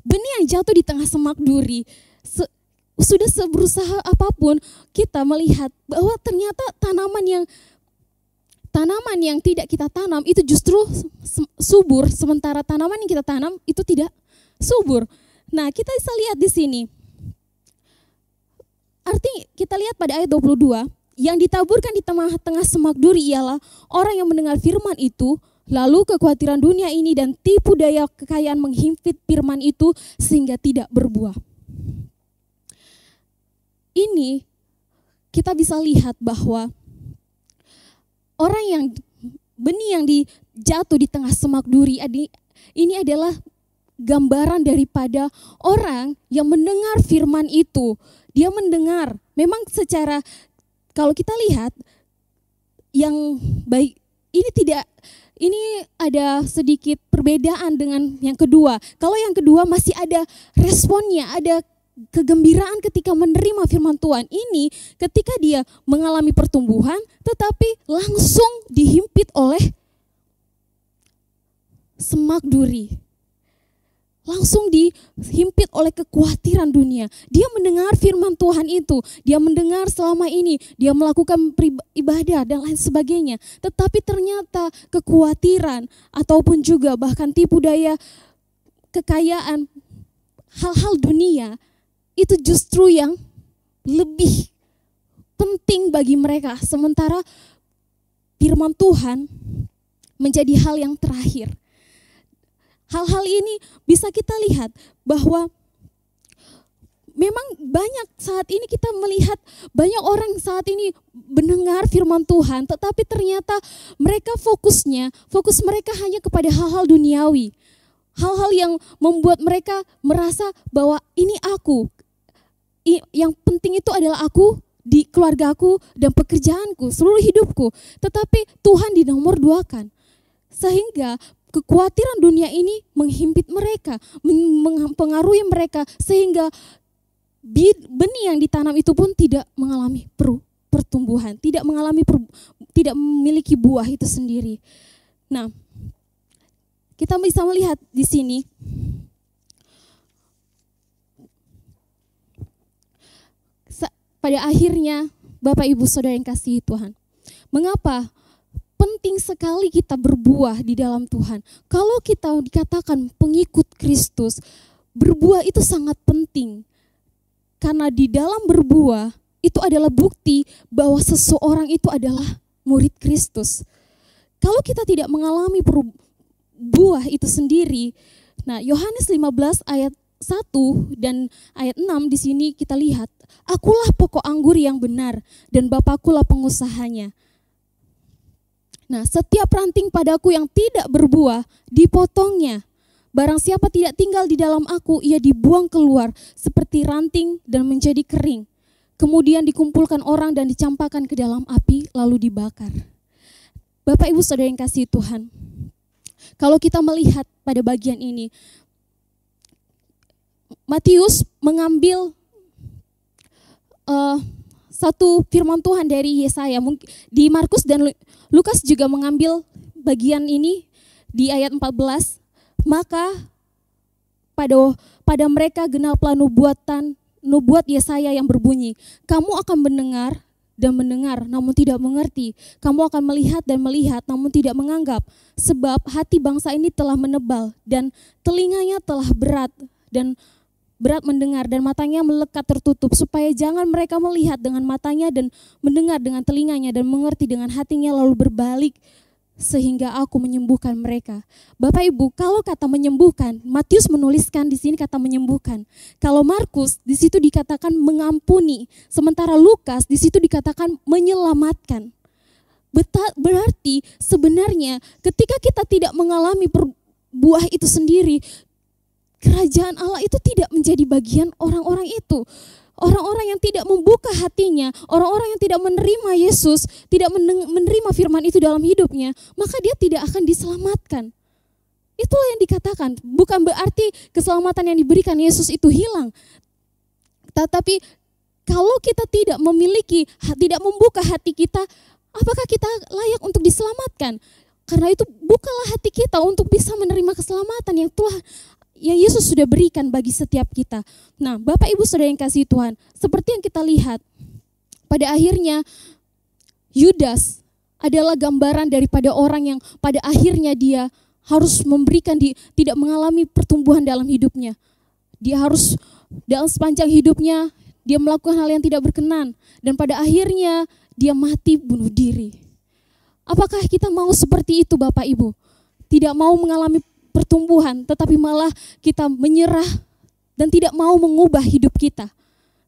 benih yang jatuh di tengah semak duri, sudah seberusaha apapun kita melihat bahwa ternyata tanaman yang tidak kita tanam itu justru subur, sementara tanaman yang kita tanam itu tidak subur. Nah, kita bisa lihat di sini. Artinya kita lihat pada ayat 22, yang ditaburkan di tengah-tengah semak duri ialah orang yang mendengar firman itu, lalu kekhawatiran dunia ini dan tipu daya kekayaan menghimpit firman itu sehingga tidak berbuah. Ini kita bisa lihat bahwa benih yang jatuh di tengah semak duri ini adalah gambaran daripada orang yang mendengar firman itu. Dia mendengar, memang secara kalau kita lihat yang baik ini ada sedikit perbedaan dengan yang kedua. Kalau yang kedua masih ada responnya, ada kegembiraan ketika menerima firman Tuhan. Ini ketika dia mengalami pertumbuhan tetapi langsung dihimpit oleh semak duri. Langsung dihimpit oleh kekhawatiran dunia. Dia mendengar firman Tuhan itu, dia mendengar selama ini, dia melakukan ibadah dan lain sebagainya. Tetapi ternyata kekhawatiran ataupun juga bahkan tipu daya kekayaan, hal-hal dunia itu justru yang lebih penting bagi mereka. Sementara firman Tuhan menjadi hal yang terakhir. Hal-hal ini bisa kita lihat bahwa memang banyak saat ini kita melihat banyak orang saat ini mendengar firman Tuhan, tetapi ternyata fokus mereka hanya kepada hal-hal duniawi. Hal-hal yang membuat mereka merasa bahwa ini aku. Yang penting itu adalah aku, di keluargaku dan pekerjaanku, seluruh hidupku. Tetapi Tuhan dinomor duakan. Sehingga kekhawatiran dunia ini menghimpit mereka, mempengaruhi mereka, sehingga benih yang ditanam itu pun tidak mengalami pertumbuhan, tidak memiliki buah itu sendiri. Nah, kita bisa melihat di sini pada akhirnya Bapak Ibu Saudara yang kasihi Tuhan, mengapa penting sekali kita berbuah di dalam Tuhan? Kalau kita dikatakan pengikut Kristus, berbuah itu sangat penting. Karena di dalam berbuah itu adalah bukti bahwa seseorang itu adalah murid Kristus. Kalau kita tidak mengalami buah itu sendiri, nah Yohanes 15 ayat 1 dan ayat 6 di sini kita lihat, akulah pokok anggur yang benar dan Bapakkulah pengusahanya. Nah, setiap ranting padaku yang tidak berbuah dipotongnya. Barang siapa tidak tinggal di dalam aku, ia dibuang keluar seperti ranting dan menjadi kering. Kemudian dikumpulkan orang dan dicampakkan ke dalam api lalu dibakar. Bapak Ibu Saudara yang kasih Tuhan, kalau kita melihat pada bagian ini, Matius mengambil satu firman Tuhan dari Yesaya. Di Markus dan Lukas juga mengambil bagian ini di ayat 14. Maka pada mereka genaplah nubuat Yesaya yang berbunyi, kamu akan mendengar dan mendengar namun tidak mengerti. Kamu akan melihat dan melihat namun tidak menganggap. Sebab hati bangsa ini telah menebal dan telinganya telah berat mendengar dan matanya melekat tertutup, supaya jangan mereka melihat dengan matanya dan mendengar dengan telinganya dan mengerti dengan hatinya lalu berbalik sehingga aku menyembuhkan mereka. Bapak Ibu, kalau kata menyembuhkan, Matius menuliskan di sini kata menyembuhkan. Kalau Markus di situ dikatakan mengampuni, sementara Lukas di situ dikatakan menyelamatkan. Berarti sebenarnya ketika kita tidak mengalami buah itu sendiri, kerajaan Allah itu tidak menjadi bagian orang-orang itu. Orang-orang yang tidak membuka hatinya, orang-orang yang tidak menerima Yesus, tidak menerima firman itu dalam hidupnya, maka dia tidak akan diselamatkan. Itulah yang dikatakan, bukan berarti keselamatan yang diberikan Yesus itu hilang. Tetapi kalau kita tidak membuka hati kita, apakah kita layak untuk diselamatkan? Karena itu bukalah hati kita untuk bisa menerima keselamatan yang Yesus sudah berikan bagi setiap kita. Nah, Bapak Ibu Saudara yang kasih Tuhan, seperti yang kita lihat, pada akhirnya Yudas adalah gambaran daripada orang yang pada akhirnya dia harus memberikan, tidak mengalami pertumbuhan dalam hidupnya. Dia harus dalam sepanjang hidupnya, dia melakukan hal yang tidak berkenan. Dan pada akhirnya dia mati bunuh diri. Apakah kita mau seperti itu Bapak Ibu? Tidak mau mengalami pertumbuhan, tetapi malah kita menyerah dan tidak mau mengubah hidup kita.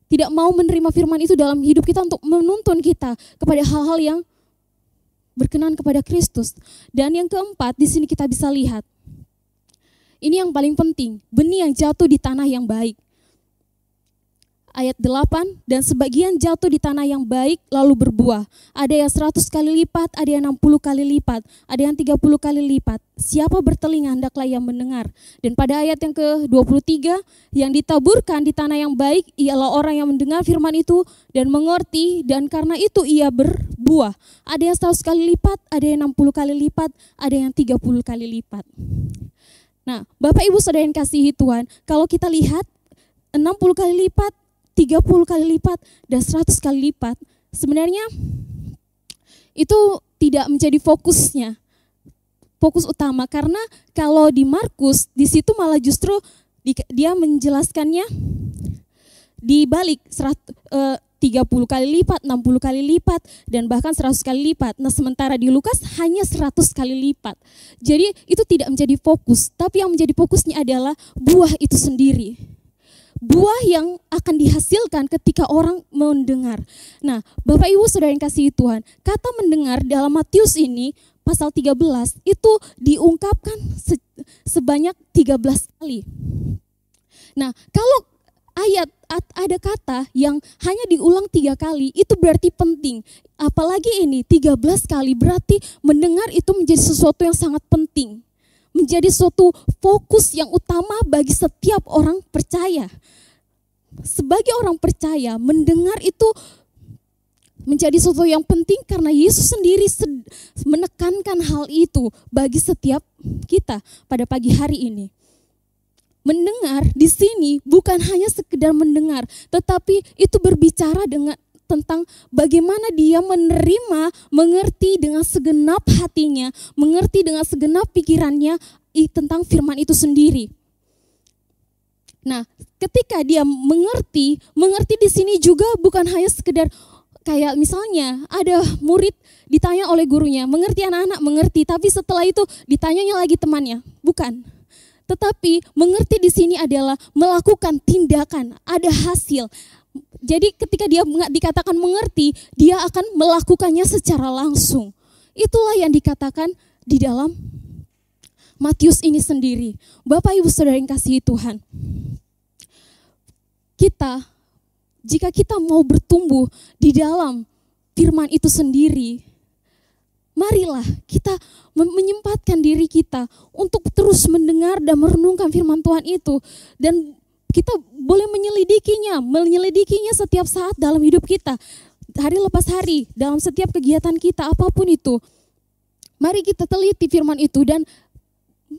Tidak mau menerima firman itu dalam hidup kita untuk menuntun kita kepada hal-hal yang berkenan kepada Kristus. Dan yang keempat, di sini kita bisa lihat, ini yang paling penting, benih yang jatuh di tanah yang baik. Ayat 8, dan sebagian jatuh di tanah yang baik lalu berbuah. Ada yang 100 kali lipat, ada yang 60 kali lipat, ada yang 30 kali lipat. Siapa bertelinga hendaklah ia mendengar. Dan pada ayat yang ke-23, yang ditaburkan di tanah yang baik ialah orang yang mendengar firman itu dan mengerti, dan karena itu ia berbuah. Ada yang 100 kali lipat, ada yang 60 kali lipat, ada yang 30 kali lipat. Nah, Bapak Ibu Saudara yang kasihi Tuhan, kalau kita lihat 60 kali lipat, 30 kali lipat, dan 100 kali lipat, sebenarnya itu tidak menjadi fokus utama. Karena kalau di Markus, di situ malah justru dia menjelaskannya dibalik 30 kali lipat, 60 kali lipat, dan bahkan 100 kali lipat. Nah, sementara di Lukas hanya 100 kali lipat. Jadi itu tidak menjadi fokus, tapi yang menjadi fokusnya adalah buah itu sendiri. Buah yang akan dihasilkan ketika orang mendengar. Nah, Bapak Ibu Saudara yang kasihi Tuhan, kata mendengar dalam Matius ini, pasal 13, itu diungkapkan sebanyak 13 kali. Nah, kalau ada kata yang hanya diulang 3 kali, itu berarti penting. Apalagi ini 13 kali, berarti mendengar itu menjadi sesuatu yang sangat penting. Menjadi suatu fokus yang utama bagi setiap orang percaya. sebagai orang percaya, mendengar itu menjadi sesuatu yang penting karena Yesus sendiri menekankan hal itu bagi setiap kita pada pagi hari ini. Mendengar di sini bukan hanya sekedar mendengar, tetapi itu berbicara tentang bagaimana dia menerima, mengerti dengan segenap hatinya, mengerti dengan segenap pikirannya tentang firman itu sendiri. Nah, ketika dia mengerti di sini juga bukan hanya sekedar kayak misalnya ada murid ditanya oleh gurunya, mengerti anak-anak? Mengerti, tapi setelah itu ditanyanya lagi temannya. Bukan. Tetapi mengerti di sini adalah melakukan tindakan, ada hasil. Jadi ketika dia dikatakan mengerti, dia akan melakukannya secara langsung. Itulah yang dikatakan di dalam Matius ini sendiri. Bapak Ibu Saudara yang kasihi Tuhan. Jika kita mau bertumbuh di dalam firman itu sendiri, marilah kita menyempatkan diri kita untuk terus mendengar dan merenungkan firman Tuhan itu. Dan kita boleh menyelidikinya setiap saat dalam hidup kita. Hari lepas hari, dalam setiap kegiatan kita, apapun itu. Mari kita teliti firman itu dan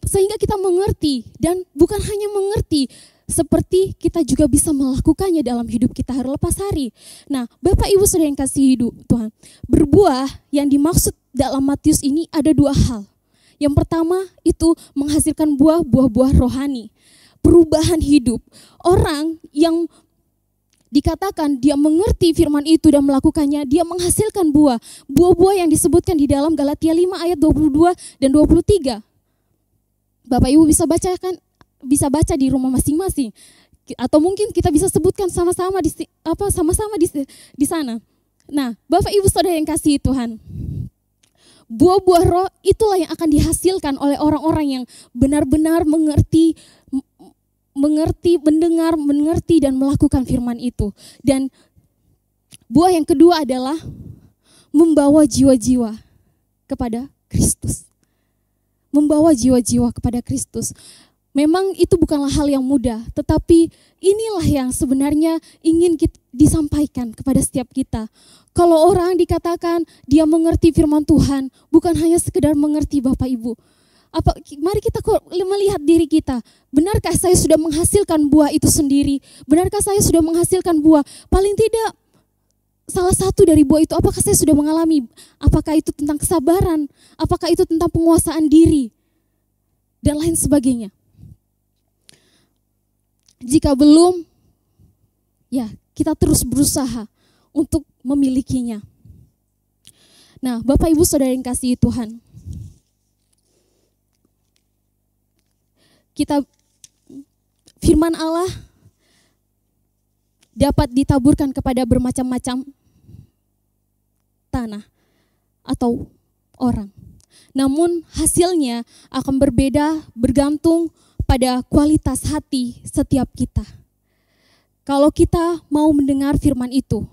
sehingga kita mengerti, dan bukan hanya mengerti, seperti kita juga bisa melakukannya dalam hidup kita hari lepas hari. Nah, Bapak Ibu Saudara yang kasihi Tuhan, berbuah yang dimaksud dalam Matius ini ada dua hal. Yang pertama itu menghasilkan buah-buah rohani, perubahan hidup. Orang yang dikatakan dia mengerti firman itu dan melakukannya, dia menghasilkan buah-buah yang disebutkan di dalam Galatia 5 ayat 22 dan 23. Bapak Ibu bisa baca di rumah masing-masing, atau mungkin kita bisa sebutkan sama-sama di sana. Nah, Bapak Ibu Saudara yang kasihi Tuhan, buah-buah roh itulah yang akan dihasilkan oleh orang-orang yang benar-benar mengerti, mendengar, mengerti dan melakukan firman itu. Dan buah yang kedua adalah membawa jiwa-jiwa kepada Kristus. Membawa jiwa-jiwa kepada Kristus. Memang itu bukanlah hal yang mudah, tetapi inilah yang sebenarnya ingin disampaikan kepada setiap kita. Kalau orang dikatakan dia mengerti firman Tuhan, bukan hanya sekedar mengerti Bapak Ibu. Mari kita melihat diri kita. Benarkah saya sudah menghasilkan buah itu sendiri? Benarkah saya sudah menghasilkan buah? Paling tidak salah satu dari buah itu apakah saya sudah mengalami? Apakah itu tentang kesabaran? Apakah itu tentang penguasaan diri? Dan lain sebagainya. Jika belum, ya kita terus berusaha untuk memilikinya. Nah, Bapak Ibu Saudara yang kasihi Tuhan, firman Allah dapat ditaburkan kepada bermacam-macam tanah atau orang. Namun hasilnya akan berbeda bergantung pada kualitas hati setiap kita. Kalau kita mau mendengar firman itu,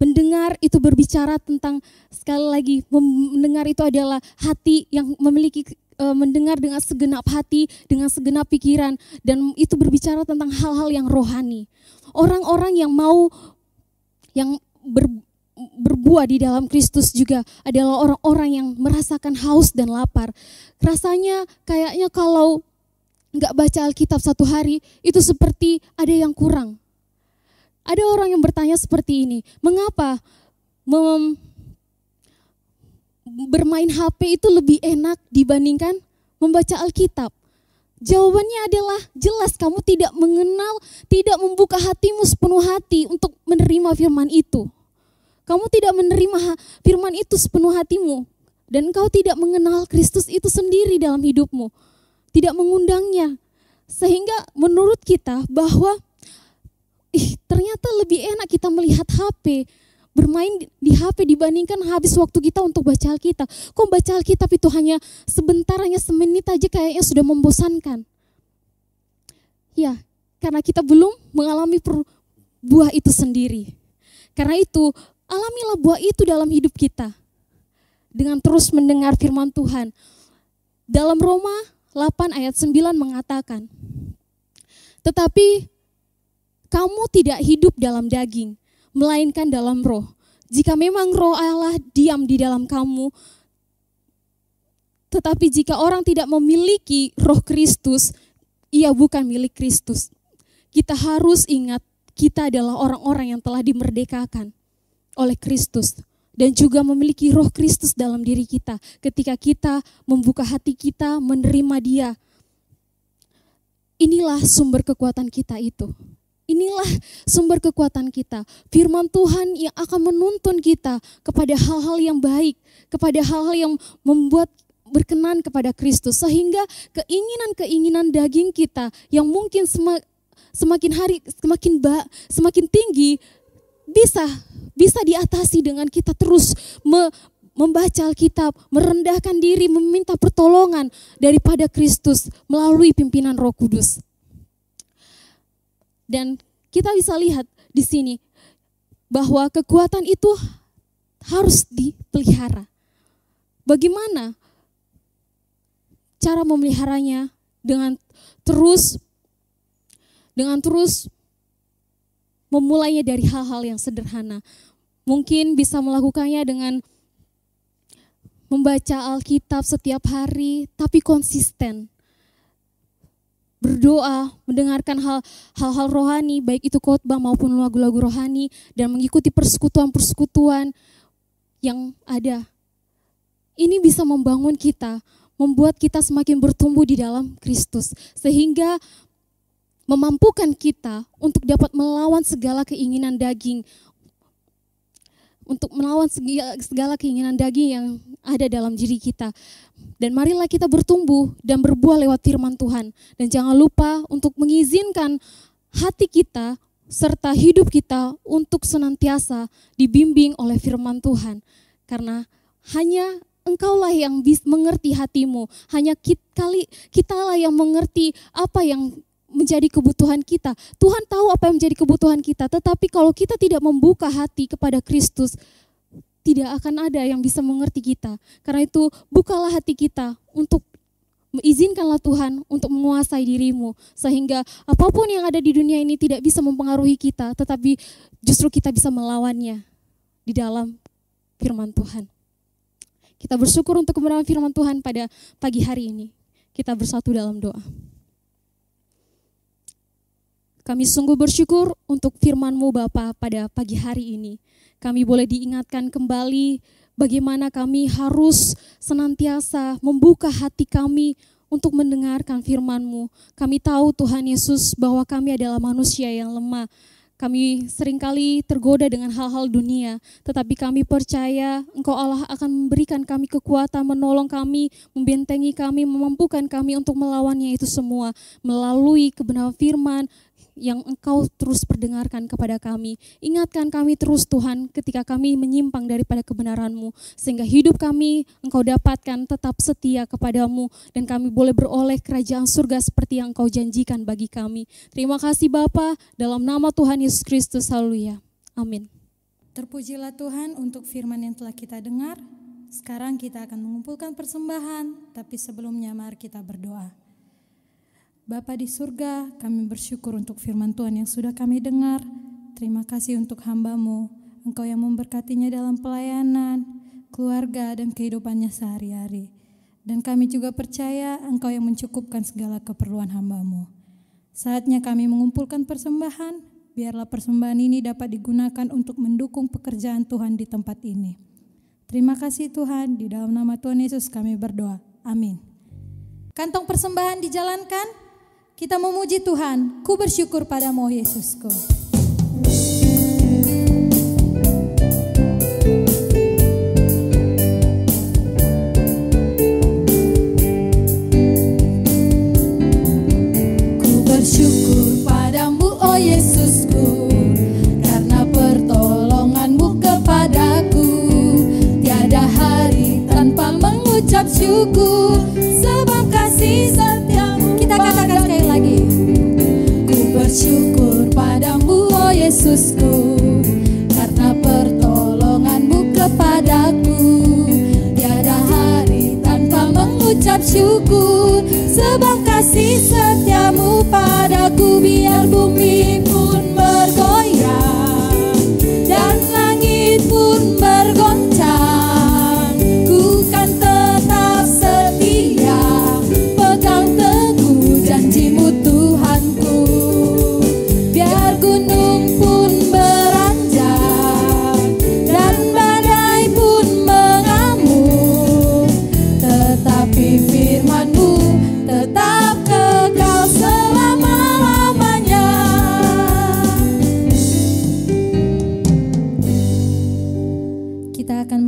mendengar itu berbicara tentang, sekali lagi, mendengar itu adalah hati yang memiliki, mendengar dengan segenap hati, dengan segenap pikiran, dan itu berbicara tentang hal-hal yang rohani. Orang-orang yang mau, yang berbuah di dalam Kristus juga adalah orang-orang yang merasakan haus dan lapar. Rasanya kayaknya kalau nggak baca Alkitab satu hari, itu seperti ada yang kurang. Ada orang yang bertanya seperti ini, mengapa bermain HP itu lebih enak dibandingkan membaca Alkitab? Jawabannya adalah jelas, kamu tidak mengenal, tidak membuka hatimu sepenuh hati untuk menerima firman itu. Kamu tidak menerima firman itu sepenuh hatimu, dan engkau tidak mengenal Kristus itu sendiri dalam hidupmu, tidak mengundangnya. Sehingga menurut kita bahwa ternyata lebih enak kita melihat HP, bermain di HP dibandingkan habis waktu kita untuk baca Alkitab. Kok baca Alkitab itu hanya sebentar, hanya semenit aja kayaknya sudah membosankan. Ya, karena kita belum mengalami buah itu sendiri. Karena itu, alamilah buah itu dalam hidup kita dengan terus mendengar firman Tuhan. Dalam Roma 8 ayat 9 mengatakan, tetapi kamu tidak hidup dalam daging, melainkan dalam roh. Jika memang roh Allah diam di dalam kamu, tetapi jika orang tidak memiliki roh Kristus, ia bukan milik Kristus. Kita harus ingat, kita adalah orang-orang yang telah dimerdekakan oleh Kristus. Dan juga memiliki roh Kristus dalam diri kita. Ketika kita membuka hati kita, menerima Dia. Inilah sumber kekuatan kita itu. Inilah sumber kekuatan kita. Firman Tuhan yang akan menuntun kita kepada hal-hal yang baik, kepada hal-hal yang membuat berkenan kepada Kristus. Sehingga keinginan-keinginan daging kita yang mungkin semakin hari semakin tinggi bisa diatasi dengan kita terus membaca Alkitab, merendahkan diri, meminta pertolongan daripada Kristus melalui pimpinan Roh Kudus. Dan kita bisa lihat di sini bahwa kekuatan itu harus dipelihara. Bagaimana cara memeliharanya? Dengan terus memulainya dari hal-hal yang sederhana. Mungkin bisa melakukannya dengan membaca Alkitab setiap hari, tapi konsisten. Berdoa, mendengarkan hal-hal rohani, baik itu khotbah maupun lagu-lagu rohani, dan mengikuti persekutuan-persekutuan yang ada. Ini bisa membangun kita, membuat kita semakin bertumbuh di dalam Kristus, sehingga memampukan kita untuk dapat melawan segala keinginan daging, untuk melawan segala keinginan daging yang ada dalam diri kita. Dan marilah kita bertumbuh dan berbuah lewat firman Tuhan. Dan jangan lupa untuk mengizinkan hati kita serta hidup kita untuk senantiasa dibimbing oleh firman Tuhan. Karena hanya Engkaulah yang mengerti hatimu, hanya kitalah yang mengerti apa yang menjadi kebutuhan kita. Tuhan tahu apa yang menjadi kebutuhan kita, tetapi kalau kita tidak membuka hati kepada Kristus, tidak akan ada yang bisa mengerti kita. Karena itu bukalah hati kita untuk izinkanlah Tuhan untuk menguasai dirimu, sehingga apapun yang ada di dunia ini tidak bisa mempengaruhi kita, tetapi justru kita bisa melawannya di dalam firman Tuhan. Kita bersyukur untuk kebenaran firman Tuhan pada pagi hari ini. Kita bersatu dalam doa. Kami sungguh bersyukur untuk firman-Mu Bapa pada pagi hari ini. Kami boleh diingatkan kembali bagaimana kami harus senantiasa membuka hati kami untuk mendengarkan firman-Mu. Kami tahu Tuhan Yesus bahwa kami adalah manusia yang lemah. Kami seringkali tergoda dengan hal-hal dunia, tetapi kami percaya Engkau Allah akan memberikan kami kekuatan, menolong kami, membentengi kami, memampukan kami untuk melawannya itu semua melalui kebenaran firman yang Engkau terus perdengarkan kepada kami. Ingatkan kami terus Tuhan ketika kami menyimpang daripada kebenaran-Mu, sehingga hidup kami Engkau dapatkan tetap setia kepadamu, dan kami boleh beroleh kerajaan surga seperti yang Engkau janjikan bagi kami. Terima kasih Bapa, dalam nama Tuhan Yesus Kristus, haleluya. Amin. Terpujilah Tuhan untuk firman yang telah kita dengar. Sekarang kita akan mengumpulkan persembahan, tapi sebelumnya mari kita berdoa. Bapa di surga, kami bersyukur untuk firman Tuhan yang sudah kami dengar. Terima kasih untuk hamba-Mu, Engkau yang memberkatinya dalam pelayanan, keluarga, dan kehidupannya sehari-hari. Dan kami juga percaya Engkau yang mencukupkan segala keperluan hamba-Mu. Saatnya kami mengumpulkan persembahan, biarlah persembahan ini dapat digunakan untuk mendukung pekerjaan Tuhan di tempat ini. Terima kasih Tuhan, di dalam nama Tuhan Yesus kami berdoa. Amin. Kantong persembahan dijalankan. Kita memuji Tuhan, ku bersyukur padamu Yesusku. Ku bersyukur padamu oh Yesusku, karena pertolongan-Mu kepadaku. Tiada hari tanpa mengucap syukur, sebab kasih setia-Mu. Kita katakan sekali lagi. Ku bersyukur padamu oh Yesusku, karena pertolongan-Mu kepadaku. Tiada hari tanpa mengucap syukur, sebab kasih setia-Mu padaku. Biar bumi pun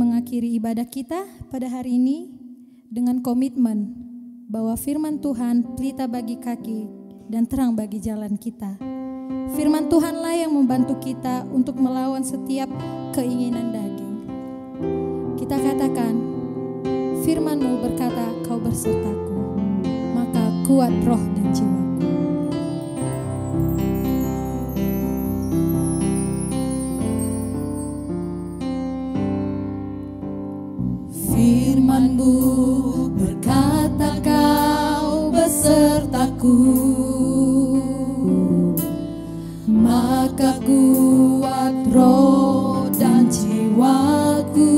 mengakhiri ibadah kita pada hari ini dengan komitmen bahwa firman Tuhan pelita bagi kaki dan terang bagi jalan kita. Firman Tuhanlah yang membantu kita untuk melawan setiap keinginan daging. Kita katakan, firman-Mu berkata, Kau bersertaku, maka kuat roh dan jiwaku. Firman-Mu berkata, Kau besertaku, maka kuat roh dan jiwaku.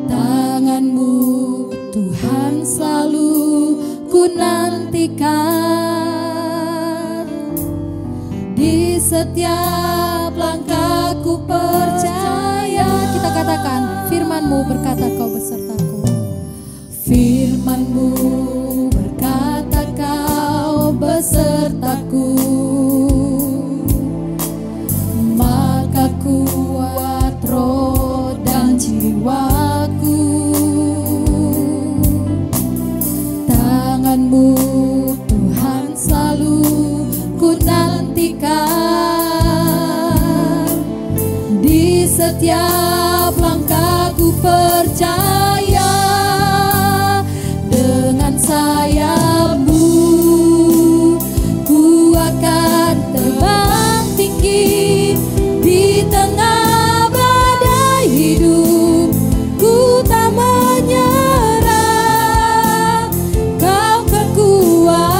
Tangan-Mu Tuhan selalu ku nantikan, di setiap langkahku percaya. Kita katakan, firman-Mu berkata, Kau besertaku. Firman-Mu berkata, Kau besertaku, maka kuat roh dan jiwaku. Tangan-Mu Tuhan selalu ku nantikan, di setiap langkahku percaya. Dengan sayap-Mu ku akan terbang tinggi, di tengah badai hidup ku tak menyerah. Kau kekuatan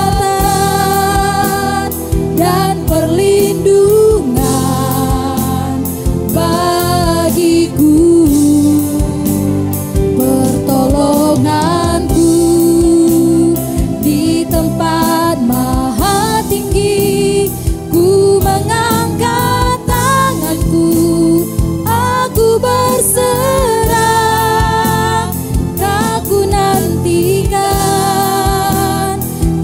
dan perlindungan bagiku, pertolonganku di tempat maha tinggi. Ku mengangkat tanganku, aku berserah. Kau ku nantikan,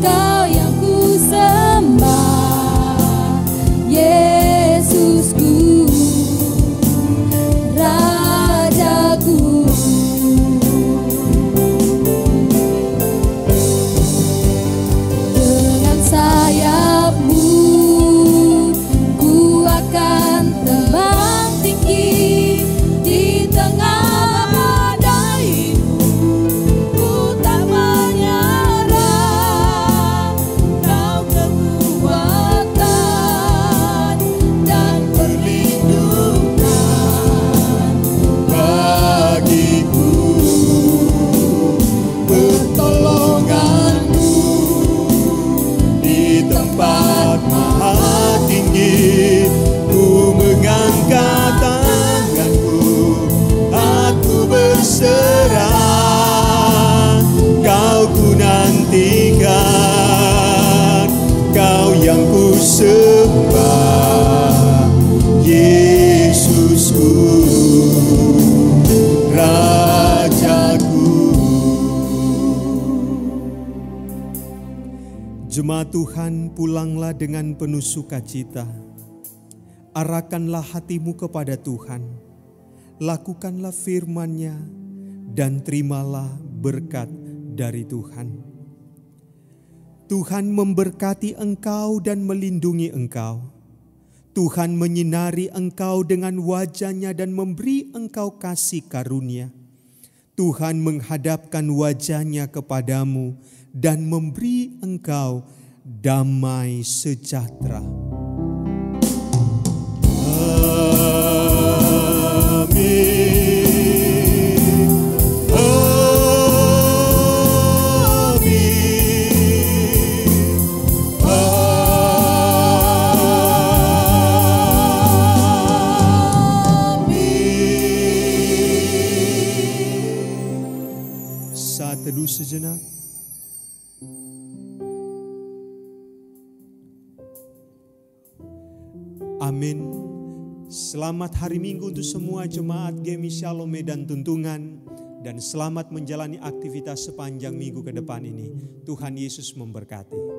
Kau yang ku sembah, Yesusku, Rajaku. Dengan sayap-Mu ku akan terbang tinggi, di tengah badai ku tak menyerah. Kau kekuatan dan perlindungan bagiku, pertolonganku Di tempat maha tinggi, ku mengangkat tanganku, aku berserah. Kau ku nantikan, Kau yang ku sembah, Yesusku, Rajaku. Jemaat Tuhan, pulanglah dengan penuh sukacita. Arahkanlah hatimu kepada Tuhan. Lakukanlah firman-Nya dan terimalah berkat dari Tuhan. Tuhan memberkati engkau dan melindungi engkau. Tuhan menyinari engkau dengan wajah-Nya dan memberi engkau kasih karunia. Tuhan menghadapkan wajah-Nya kepadamu dan memberi engkau damai sejahtera. Amin. Amin. Saat teduh sejenak. Amin. Selamat hari Minggu untuk semua jemaat GMI Shalom Medan Tuntungan, dan selamat menjalani aktivitas sepanjang minggu ke depan ini. Tuhan Yesus memberkati.